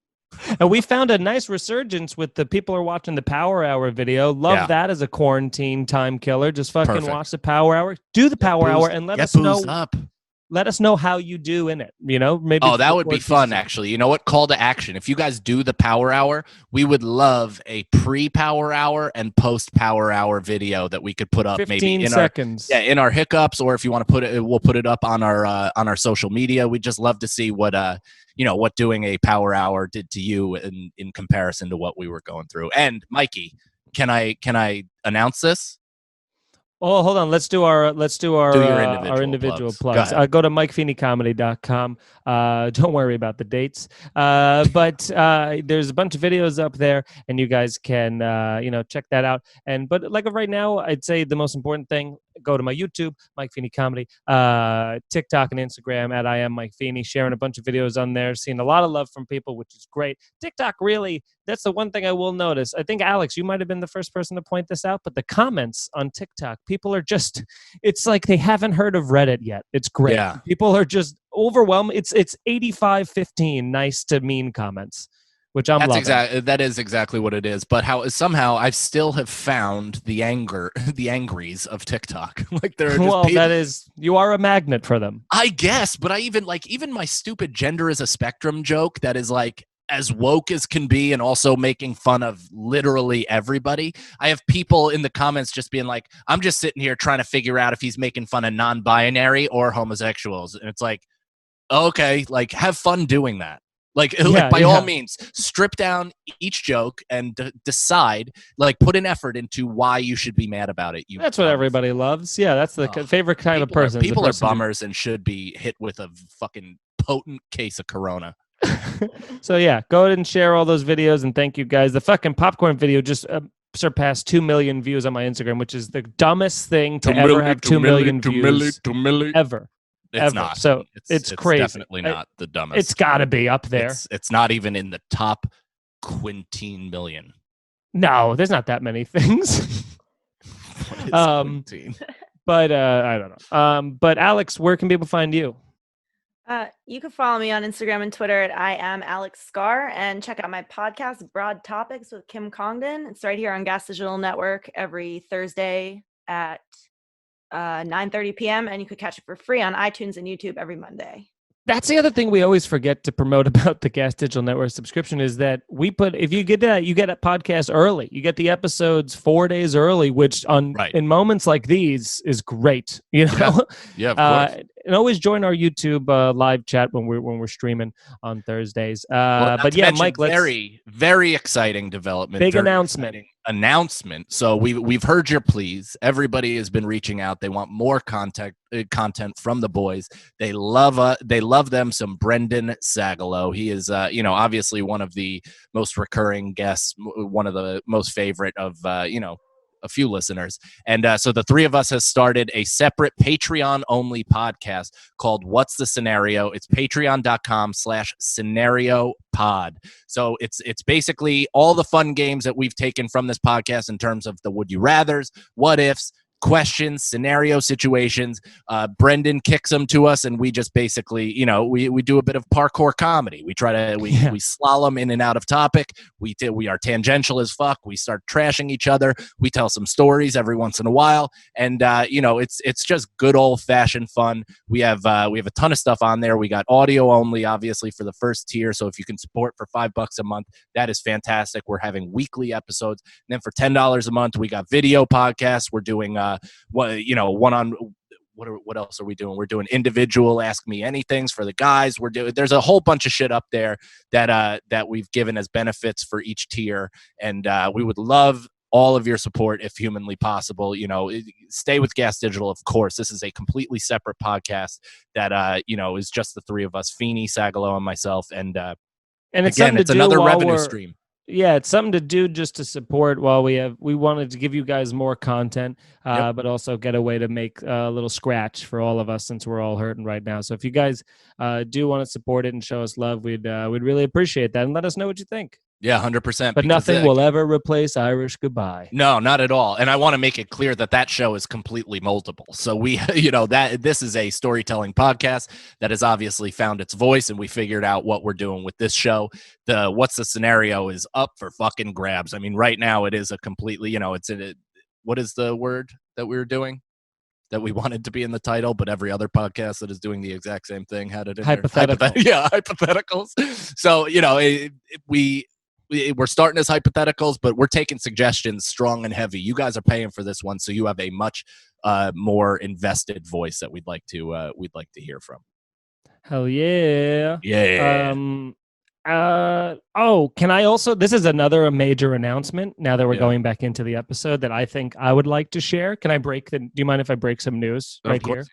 And we found a nice resurgence with the people who are watching the Power Hour video. Love that as a quarantine time killer. Just fucking watch the Power Hour. Do the Power Hour and let us know. Let us know how you do in it. Maybe. Oh, that would be fun, actually. You know what? Call to action. If you guys do the Power Hour, we would love a pre-Power Hour and post-Power Hour video that we could put up 15 maybe in seconds. In our hiccups, or if you want to put it, we'll put it up on our social media. We'd just love to see what doing a Power Hour did to you in comparison to what we were going through. And Mikey, can I announce this? Oh, hold on. Let's do our individual plugs. Go to MikeFeeneyComedy.com. Don't worry about the dates. But there's a bunch of videos up there, and you guys can check that out. But like of right now, I'd say the most important thing: go to my YouTube, Mike Feeney Comedy, TikTok and Instagram at I am Mike Feeney. Sharing a bunch of videos on there, seeing a lot of love from people, which is great. TikTok, really, that's the one thing I will notice. I think Alex, you might have been the first person to point this out, but the comments on TikTok, people are just, it's like they haven't heard of Reddit yet. It's great. Yeah. People are just overwhelmed. It's 85-15 nice to mean comments, which I'm loving. That is exactly what it is. But somehow I still have found the angries of TikTok. Like they're just you are a magnet for them, I guess. But I even my stupid gender is a spectrum joke that is like as woke as can be and also making fun of literally everybody. I have people in the comments just being like, I'm just sitting here trying to figure out if he's making fun of non-binary or homosexuals. And it's like, okay, like have fun doing that. Like by all means, strip down each joke and decide, like put an effort into why you should be mad about it. That's what everybody loves. Yeah, that's the favorite kind of person. People are bummers and should be hit with a fucking potent case of Corona. So yeah, go ahead and share all those videos, and thank you guys. The fucking popcorn video just surpassed 2 million views on my Instagram, which is the dumbest thing to ever have 2 million views ever. It's ever. not. So it's crazy. Definitely not the dumbest. It's got to be up there. It's not even in the top quinteen million. No, there's not that many things. But I don't know. But Alex, where can people find you? You can follow me on Instagram and Twitter at I am Alex Scar, and check out my podcast, Broad Topics with Kim Congdon. It's right here on Gas Digital Network every Thursday at 9:30 p.m. And you could catch it for free on iTunes and YouTube every Monday. That's the other thing we always forget to promote about the Gas Digital Network subscription is that if you get that, you get a podcast early. You get the episodes 4 days early, which in moments like these is great. You know, yeah of course. And always join our YouTube live chat when we're streaming on Thursdays. But yeah, Mike, very, very exciting development. Big announcement. So we've heard your pleas. Everybody has been reaching out. They want more content from the boys. They love them some Brendan Sagalow. He is obviously one of the most recurring guests, one of the most favorite of a few listeners. And so the three of us has started a separate Patreon-only podcast called What's the Scenario? It's patreon.com/scenario pod. So it's basically all the fun games that we've taken from this podcast in terms of the would you rathers, what ifs, questions, scenario situations. Brendan kicks them to us, and we just basically, we do a bit of parkour comedy. We try to we slalom in and out of topic. We are tangential as fuck. We start trashing each other. We tell some stories every once in a while, and it's just good old fashioned fun. We have a ton of stuff on there. We got audio only, obviously, for the first tier. So if you can support for $5 a month, that is fantastic. We're having weekly episodes, and then for $10 a month, we got video podcasts. We're doing what else are we doing? We're doing individual Ask Me Anythings for the guys. There's a whole bunch of shit up there that we've given as benefits for each tier, and we would love all of your support if humanly possible. Stay with Gas Digital, of course. This is a completely separate podcast that is just the three of us, Feeney, Sagalow, and myself, and it's another revenue stream. Yeah, it's something to do just to support while we wanted to give you guys more content, but also get a way to make a little scratch for all of us since we're all hurting right now. So if you guys do want to support it and show us love, we'd really appreciate that, and let us know what you think. Yeah, 100%. But nothing will ever replace Irish Goodbye. No, not at all. And I want to make it clear that show is completely multiple. So we, this is a storytelling podcast that has obviously found its voice, and we figured out what we're doing with this show. The What's the Scenario is up for fucking grabs. I mean, right now it is a completely, what is the word that we were doing? That we wanted to be in the title, but every other podcast that is doing the exact same thing had it in hypothetical. Yeah, hypotheticals. So, we're starting as hypotheticals, but we're taking suggestions strong and heavy. You guys are paying for this one, so you have a much more invested voice that we'd like to hear from. Hell yeah. Yeah. Can I also, this is another major announcement now that we're going back into the episode that I think I would like to share. Can I do you mind if I break some news right here?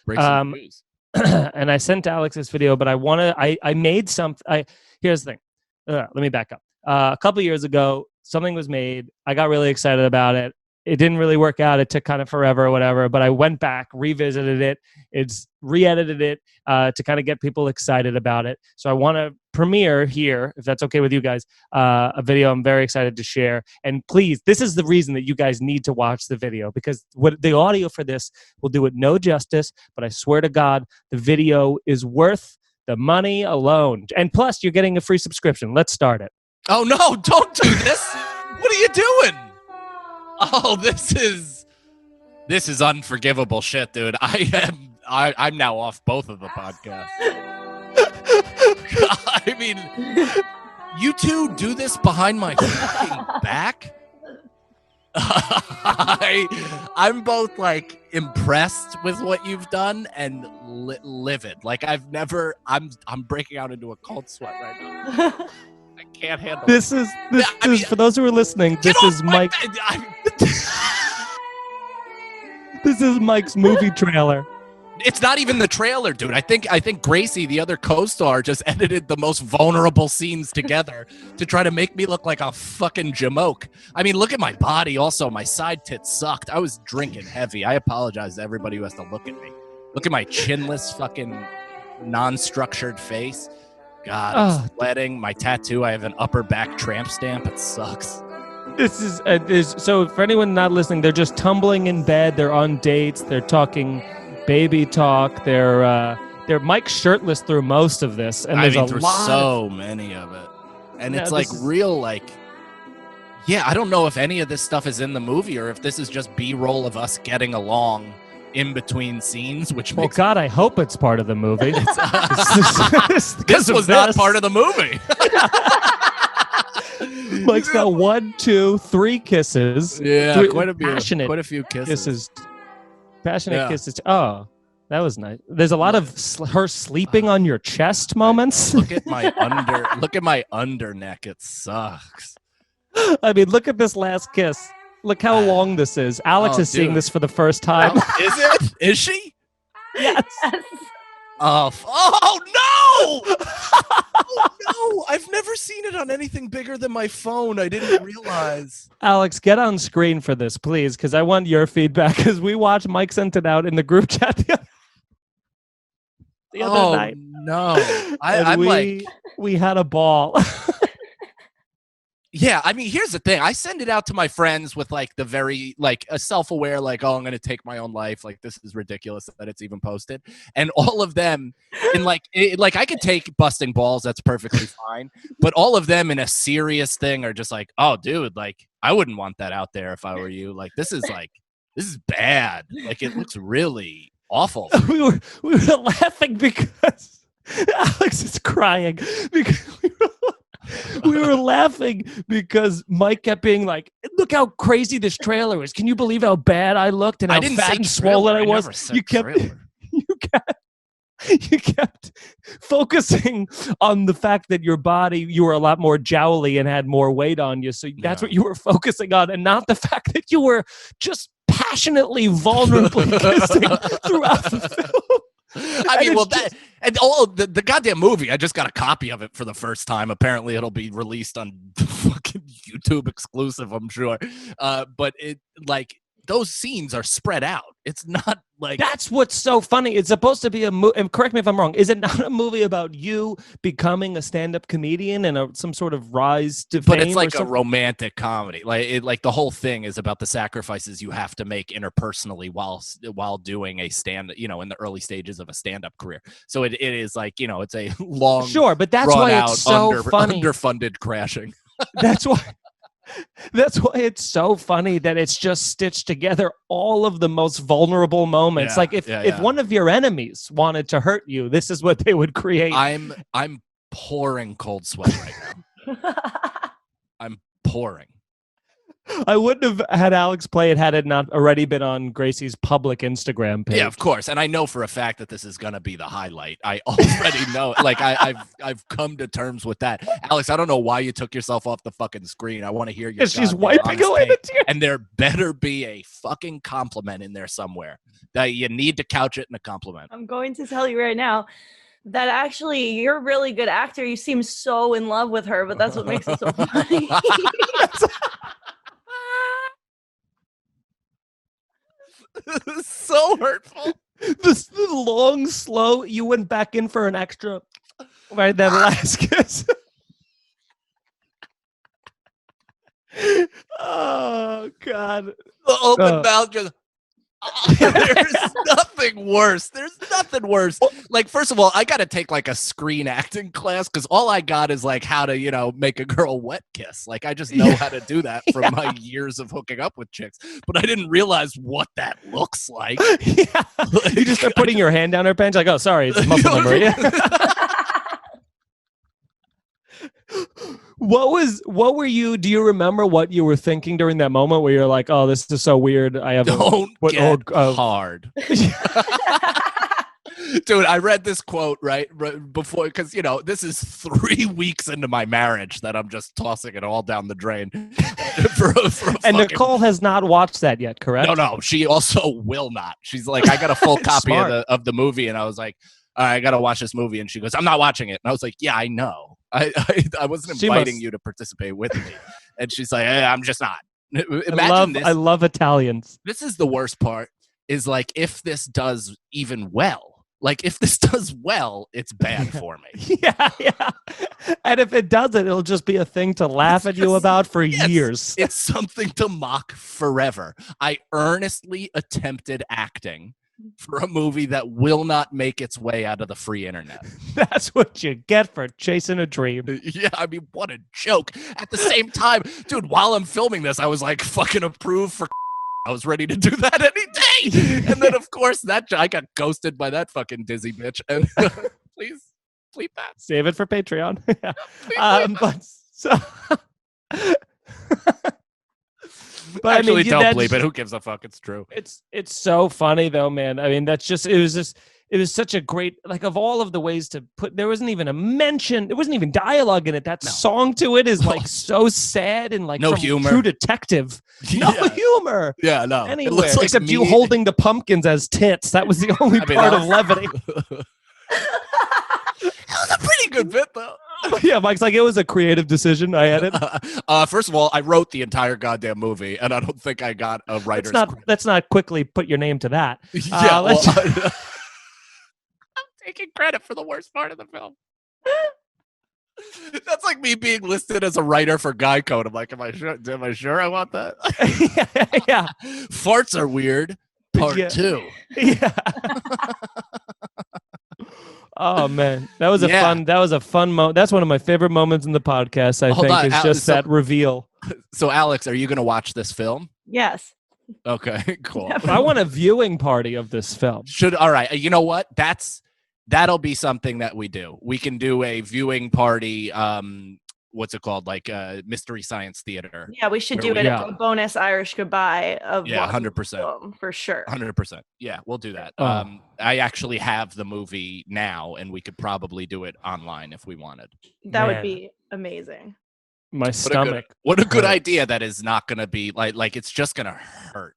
Break some news. And I sent Alex this video, but I made something. Here's the thing. Let me back up. A couple years ago, something was made. I got really excited about it. It didn't really work out. It took kind of forever or whatever, but I went back, revisited it. It's re-edited it to kind of get people excited about it. So I want to premiere here, if that's okay with you guys, a video I'm very excited to share. And please, this is the reason that you guys need to watch the video, because the audio for this will do it no justice, but I swear to God, the video is worth the money alone. And plus, you're getting a free subscription. Let's start it. Oh, no, don't do this. What are you doing? Oh, this is unforgivable shit, dude. I'm now off both of the podcasts. I mean, you two do this behind my fucking back? I'm both impressed with what you've done and livid. I'm breaking out into a cold sweat right now. I can't handle this. For those who are listening, this is Mike. This is Mike's movie trailer. It's not even the trailer, dude. I think Gracie, the other co-star, just edited the most vulnerable scenes together to try to make me look like a fucking jamoke. I mean, look at my body. Also, my side tits sucked. I was drinking heavy. I apologize to everybody who has to look at me. Look at my chinless, fucking non-structured face. God, I'm sweating. My tattoo, I have an upper back tramp stamp. It sucks. This is so for anyone not listening, they're just tumbling in bed. They're on dates. They're talking baby talk. They're Mike shirtless through most of this, and there's through so many of it, and it's like real, like, yeah. I don't know if any of this stuff is in the movie or if this is just B-roll of us getting along in between scenes. Which makes God, I hope it's part of the movie. This was not part of the movie. Mike's got 1, 2, 3 kisses. Yeah, quite a few kisses. Passionate kisses. Oh, that was nice. There's a lot of her sleeping on your chest moments. Look at my under neck. It sucks. I mean, look at this last kiss. Look how long this is. Alex is seeing this for the first time. Is it? Is she? Yes. Oh no! Oh no! I've never seen it on anything bigger than my phone. I didn't realize. Alex, get on screen for this, please, because I want your feedback. Because we watched Mike sent it out in the group chat the other night. No, we had a ball. Yeah, I mean, here's the thing. I send it out to my friends with like the very like a self-aware, like, oh, I'm gonna take my own life. Like, this is ridiculous that it's even posted. And all of them in like I could take busting balls, that's perfectly fine. But all of them in a serious thing are just like, oh, dude, like I wouldn't want that out there if I were you. Like, this is bad. Like, it looks really awful. we were laughing because Alex is crying because we were laughing because Mike kept being like, look how crazy this trailer is. Can you believe how bad I looked and how fat and swollen I was? You kept focusing on the fact that your body, you were a lot more jowly and had more weight on you. So that's what you were focusing on, and not the fact that you were just passionately, vulnerably kissing throughout the film. I mean, the goddamn movie, I just got a copy of it for the first time. Apparently, it'll be released on fucking YouTube exclusive, I'm sure. But it, like, those scenes are spread out. It's not like... That's what's so funny. It's supposed to be a movie, and correct me if I'm wrong, is it not a movie about you becoming a stand-up comedian and some sort of rise to fame? But it's like a romantic comedy. Like the whole thing is about the sacrifices you have to make interpersonally while doing a in the early stages of a stand-up career. So it is like, it's a long, sure, but that's why it's so funny. Underfunded crashing. That's why it's so funny that it's just stitched together all of the most vulnerable moments. If one of your enemies wanted to hurt you, this is what they would create. I'm pouring cold sweat right now. I'm pouring. I wouldn't have had Alex play it had it not already been on Gracie's public Instagram page. Yeah, of course. And I know for a fact that this is going to be the highlight. I already know. Like, I've come to terms with that. Alex, I don't know why you took yourself off the fucking screen. I want to hear you. She's wiping away the tears. And there better be a fucking compliment in there somewhere. That you need to couch it in a compliment. I'm going to tell you right now that actually you're a really good actor. You seem so in love with her, but that's what makes it so funny. So hurtful. The long, slow, you went back in for an extra, right? That last kiss. Oh, God. The open mouth just... There's nothing worse. There's nothing worse. Like, first of all, I got to take like a screen acting class because all I got is like how to, make a girl wet kiss. Like, I just know how to do that from my years of hooking up with chicks. But I didn't realize what that looks like. Like, you just start putting your hand down her pants, like, oh, sorry, it's muscle memory. What were you? Do you remember what you were thinking during that moment where you're like, "Oh, this is so weird. I have hard." Dude, I read this quote right before, because this is 3 weeks into my marriage that I'm just tossing it all down the drain. And Nicole has not watched that yet, correct? No, she also will not. She's like, I got a full copy of the movie, and I was like, all right, I got to watch this movie, and she goes, I'm not watching it, and I was like, yeah, I know. I wasn't inviting you to participate with me, and she's like, hey, I'm just not. Imagine this. I love Italians. This is the worst part. Is like, if this does even well, it's bad for me. Yeah. And if it doesn't, it'll just be a thing to laugh at you about for years. It's something to mock forever. I earnestly attempted acting for a movie that will not make its way out of the free internet. That's what you get for chasing a dream. Yeah, I mean, what a joke. At the same time, dude, while I'm filming this, I was like, fucking approved for I was ready to do that any day. And then, of course, I got ghosted by that fucking dizzy bitch. And please bleep that. Save it for Patreon. But actually, don't bleep it. Who gives a fuck? It's true. It's so funny though, man. I mean, it was such a great, like, of all of the ways to put, there wasn't even a mention. There wasn't even dialogue in it. That song to it is like so sad and like no humor. True Detective. No humor. Yeah, no. Anywhere, like except you holding the pumpkins as tits. That was the only part of levity. That was a pretty good bit, though. Yeah, Mike's like, it was a creative decision. I had it. First of all, I wrote the entire goddamn movie, and I don't think I got a writer's credit. Let's not quickly put your name to that. Yeah, I'm taking credit for the worst part of the film. That's like me being listed as a writer for Geico. And I'm like, am I sure I want that? Yeah. Farts are weird. Part 2. Yeah. Oh man, that was a fun moment. That's one of my favorite moments in the podcast. I think is just that reveal. So, Alex, are you going to watch this film? Yes. Okay, cool. I want a viewing party of this film. All right. You know what? That'll be something that we do. We can do a viewing party. What's it called? Like Mystery Science Theater. Yeah, we should do it. A bonus Irish goodbye of 100% for sure. 100%. Yeah, we'll do that. I actually have the movie now, and we could probably do it online if we wanted. That would be amazing. My stomach. What a good idea. That is not going to be like it's just going to hurt.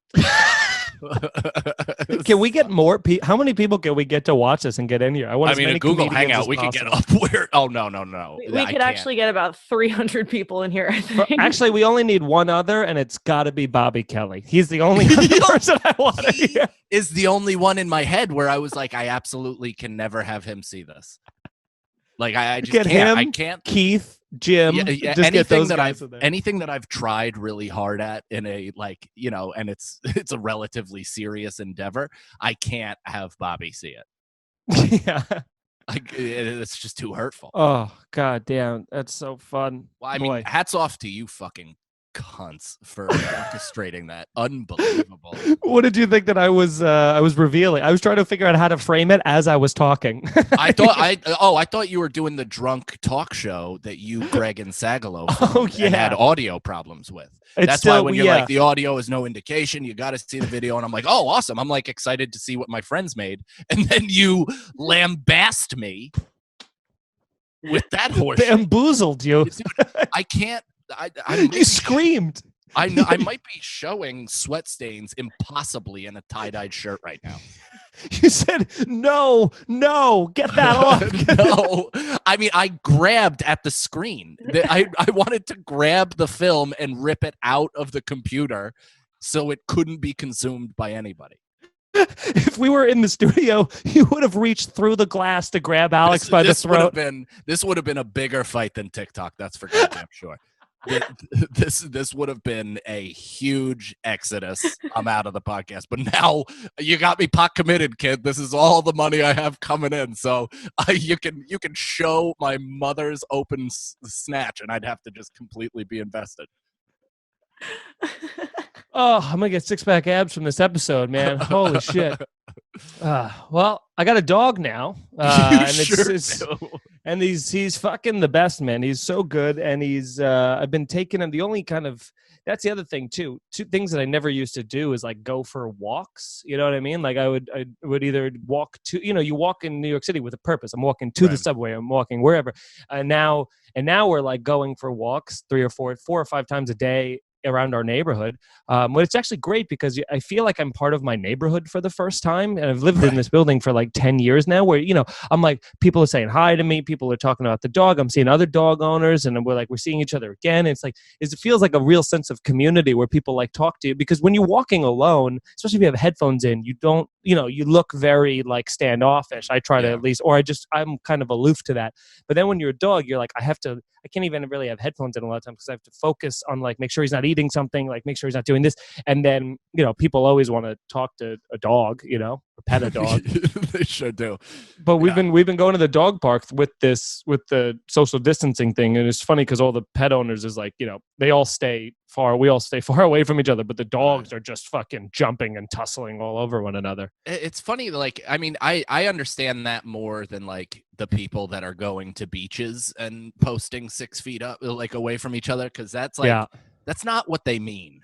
Can we get more people? How many people can we get to watch this and get in here? I mean, a Google Hangout, we could get up where. Oh, no. We could actually get about 300 people in here, I think. Actually, we only need one other, and it's got to be Bobby Kelly. He's the only other person I want to hear. Is the only one in my head where I was like, I absolutely can never have him see this. Like, I just get can't. Him, I can't. Keith, Jim. Yeah, anything that I've tried really hard at in a and it's a relatively serious endeavor, I can't have Bobby see it. Yeah. It's just too hurtful. Oh, god damn. That's so fun. Well, I mean, hats off to you fucking cunts for orchestrating that. Unbelievable. What did you think that I was revealing? I was trying to figure out how to frame it as I was talking. I thought you were doing the drunk talk show that you, Greg, and Sagalo and had audio problems with. That's why when you're like, the audio is no indication, you got to see the video. And I'm like, oh, awesome. I'm like excited to see what my friends made. And then you lambast me with that horse. Bamboozled you. Dude, I can't. You screamed. I know. I might be showing sweat stains impossibly in a tie-dyed shirt right now. You said, no, get that off. No. I mean, I grabbed at the screen. I wanted to grab the film and rip it out of the computer so it couldn't be consumed by anybody. If we were in the studio, you would have reached through the glass to grab Alex by the throat. This would have been a bigger fight than TikTok. That's for goddamn sure. This would have been a huge exodus. I'm out of the podcast, but now you got me pot committed, kid. This is all the money I have coming in, so you can show my mother's open snatch, and I'd have to just completely be invested. Oh, I'm gonna get 6-pack abs from this episode, man. Holy shit. Well, I got a dog now. And he's fucking the best, man. He's so good, and he's I've been taking him. The that's the other thing too. Two things that I never used to do is like go for walks. You know what I mean? Like I would either walk to, you walk in New York City with a purpose. I'm walking to the subway. I'm walking wherever. And now we're like going for walks 4 or 5 times a day around our neighborhood. But it's actually great because I feel like I'm part of my neighborhood for the first time. And I've lived in this building for like 10 years now where, I'm like, people are saying hi to me. People are talking about the dog. I'm seeing other dog owners and we're seeing each other again. It's like, it feels like a real sense of community where people like talk to you, because when you're walking alone, especially if you have headphones in, you don't, you look very like standoffish. I try to at least, or I'm kind of aloof to that. But then when you're a dog, you're like, I can't even really have headphones in a lot of times because I have to focus on like, make sure he's not eating something, like make sure he's not doing this. And then, people always want to talk to a dog, or pet a dog. They sure do. But we've been going to the dog park with the social distancing thing. And it's funny because all the pet owners is like, we all stay far away from each other, but the dogs are just fucking jumping and tussling all over one another. It's funny. Like, I mean, I understand that more than like the people that are going to beaches and posting 6 feet up, like away from each other. Cause that's like, that's not what they mean.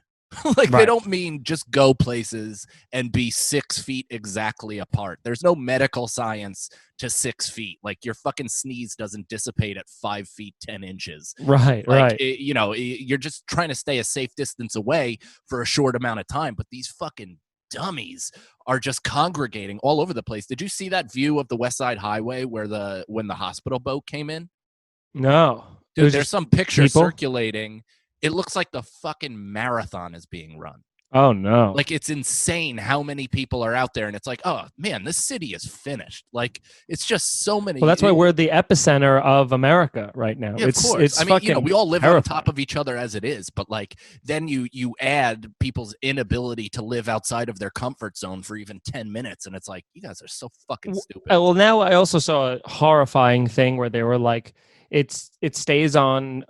They don't mean just go places and be 6 feet exactly apart. There's no medical science to 6 feet. Like your fucking sneeze doesn't dissipate at 5 feet 10 inches. Right. You're just trying to stay a safe distance away for a short amount of time. But these fucking dummies are just congregating all over the place. Did you see that view of the West Side Highway when the hospital boat came in? No. Dude, there's some picture circulating. It looks like the fucking marathon is being run. Oh, no. Like, it's insane how many people are out there. And it's like, oh, man, this city is finished. Like, it's just so many. Well, that's why we're the epicenter of America right now. Yeah, of course. I mean, we all live terrifying. on top of each other as it is. But, like, then you add people's inability to live outside of their comfort zone for even 10 minutes. And it's like, you guys are so fucking stupid. Well, now I also saw a horrifying thing where they were like, it stays on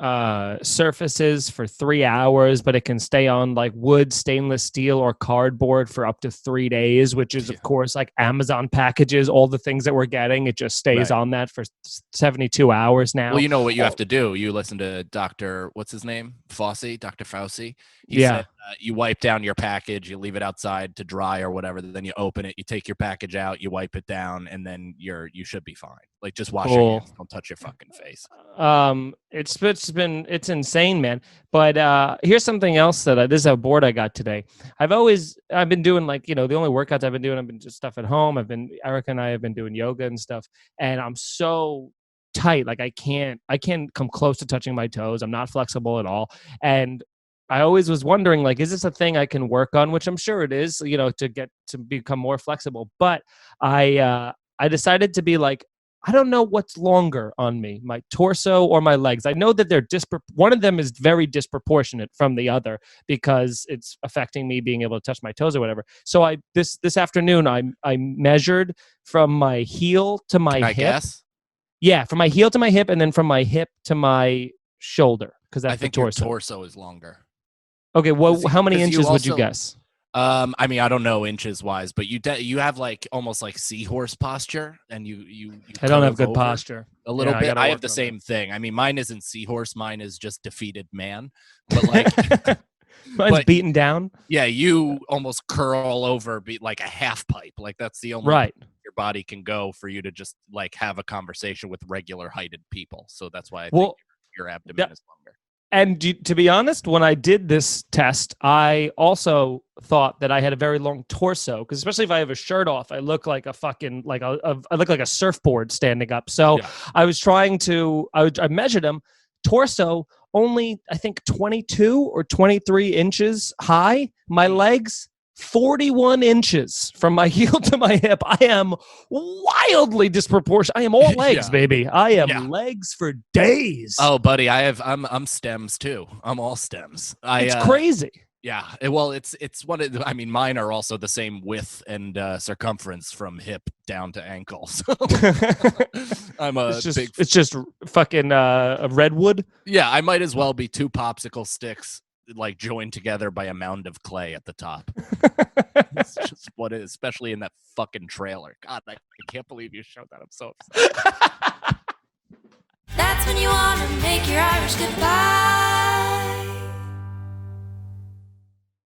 surfaces for 3 hours, but it can stay on like wood, stainless steel, or cardboard for up to 3 days, which is, of course, like Amazon packages, all the things that we're getting. It just stays on that for 72 hours now. Well, you know what you have to do. You listen to Dr. What's his name? Dr. Fauci. He said you wipe down your package, you leave it outside to dry or whatever, then you open it, you take your package out, you wipe it down, and then you should be fine. Like, just wash your hands, don't touch your fucking face. It's insane, man. But here's something else this is a board I got today. I've been doing like, the only workouts I've been doing, I've been just stuff at home. Erica and I have been doing yoga and stuff, and I'm so tight. Like I can't come close to touching my toes. I'm not flexible at all. And I always was wondering, like, is this a thing I can work on? Which I'm sure it is, to become more flexible. But I decided to be like, I don't know what's longer on me, my torso or my legs. I know that they're one of them is very disproportionate from the other because it's affecting me being able to touch my toes or whatever. So this afternoon I measured from my heel to my hip. Guess? Yeah, from my heel to my hip, and then from my hip to my shoulder, because that's the torso. Your torso is longer. Okay, well, how many inches would you guess? I mean, I don't know inches wise, but you have like almost like seahorse posture, and you I don't have good posture. A little bit. I have the same thing. I mean, mine isn't seahorse. Mine is just defeated man. But like, mine's beaten down. Yeah, you almost curl over, be like a half pipe. Like that's the only your body can go for you to just like have a conversation with regular heighted people. So that's why I think your abdomen is longer. And to be honest, when I did this test, I also thought that I had a very long torso, because especially if I have a shirt off, I look like a fucking I look like a surfboard standing up. So I was trying to I measured them. Torso only I think 22 or 23 inches high. My legs 41 inches from my heel to my hip. I am wildly disproportionate. I am all legs, baby. I am legs for days. Oh, buddy, I'm stems too. I'm all stems. It's crazy. Yeah. Well, it's one of. I mean, mine are also the same width and circumference from hip down to ankle. So I'm it's just fucking a redwood. Yeah, I might as well be 2 popsicle sticks like joined together by a mound of clay at the top. It's just what it is, especially in that fucking trailer. God, I can't believe you showed that. I'm so upset. That's when you want to make your Irish goodbye.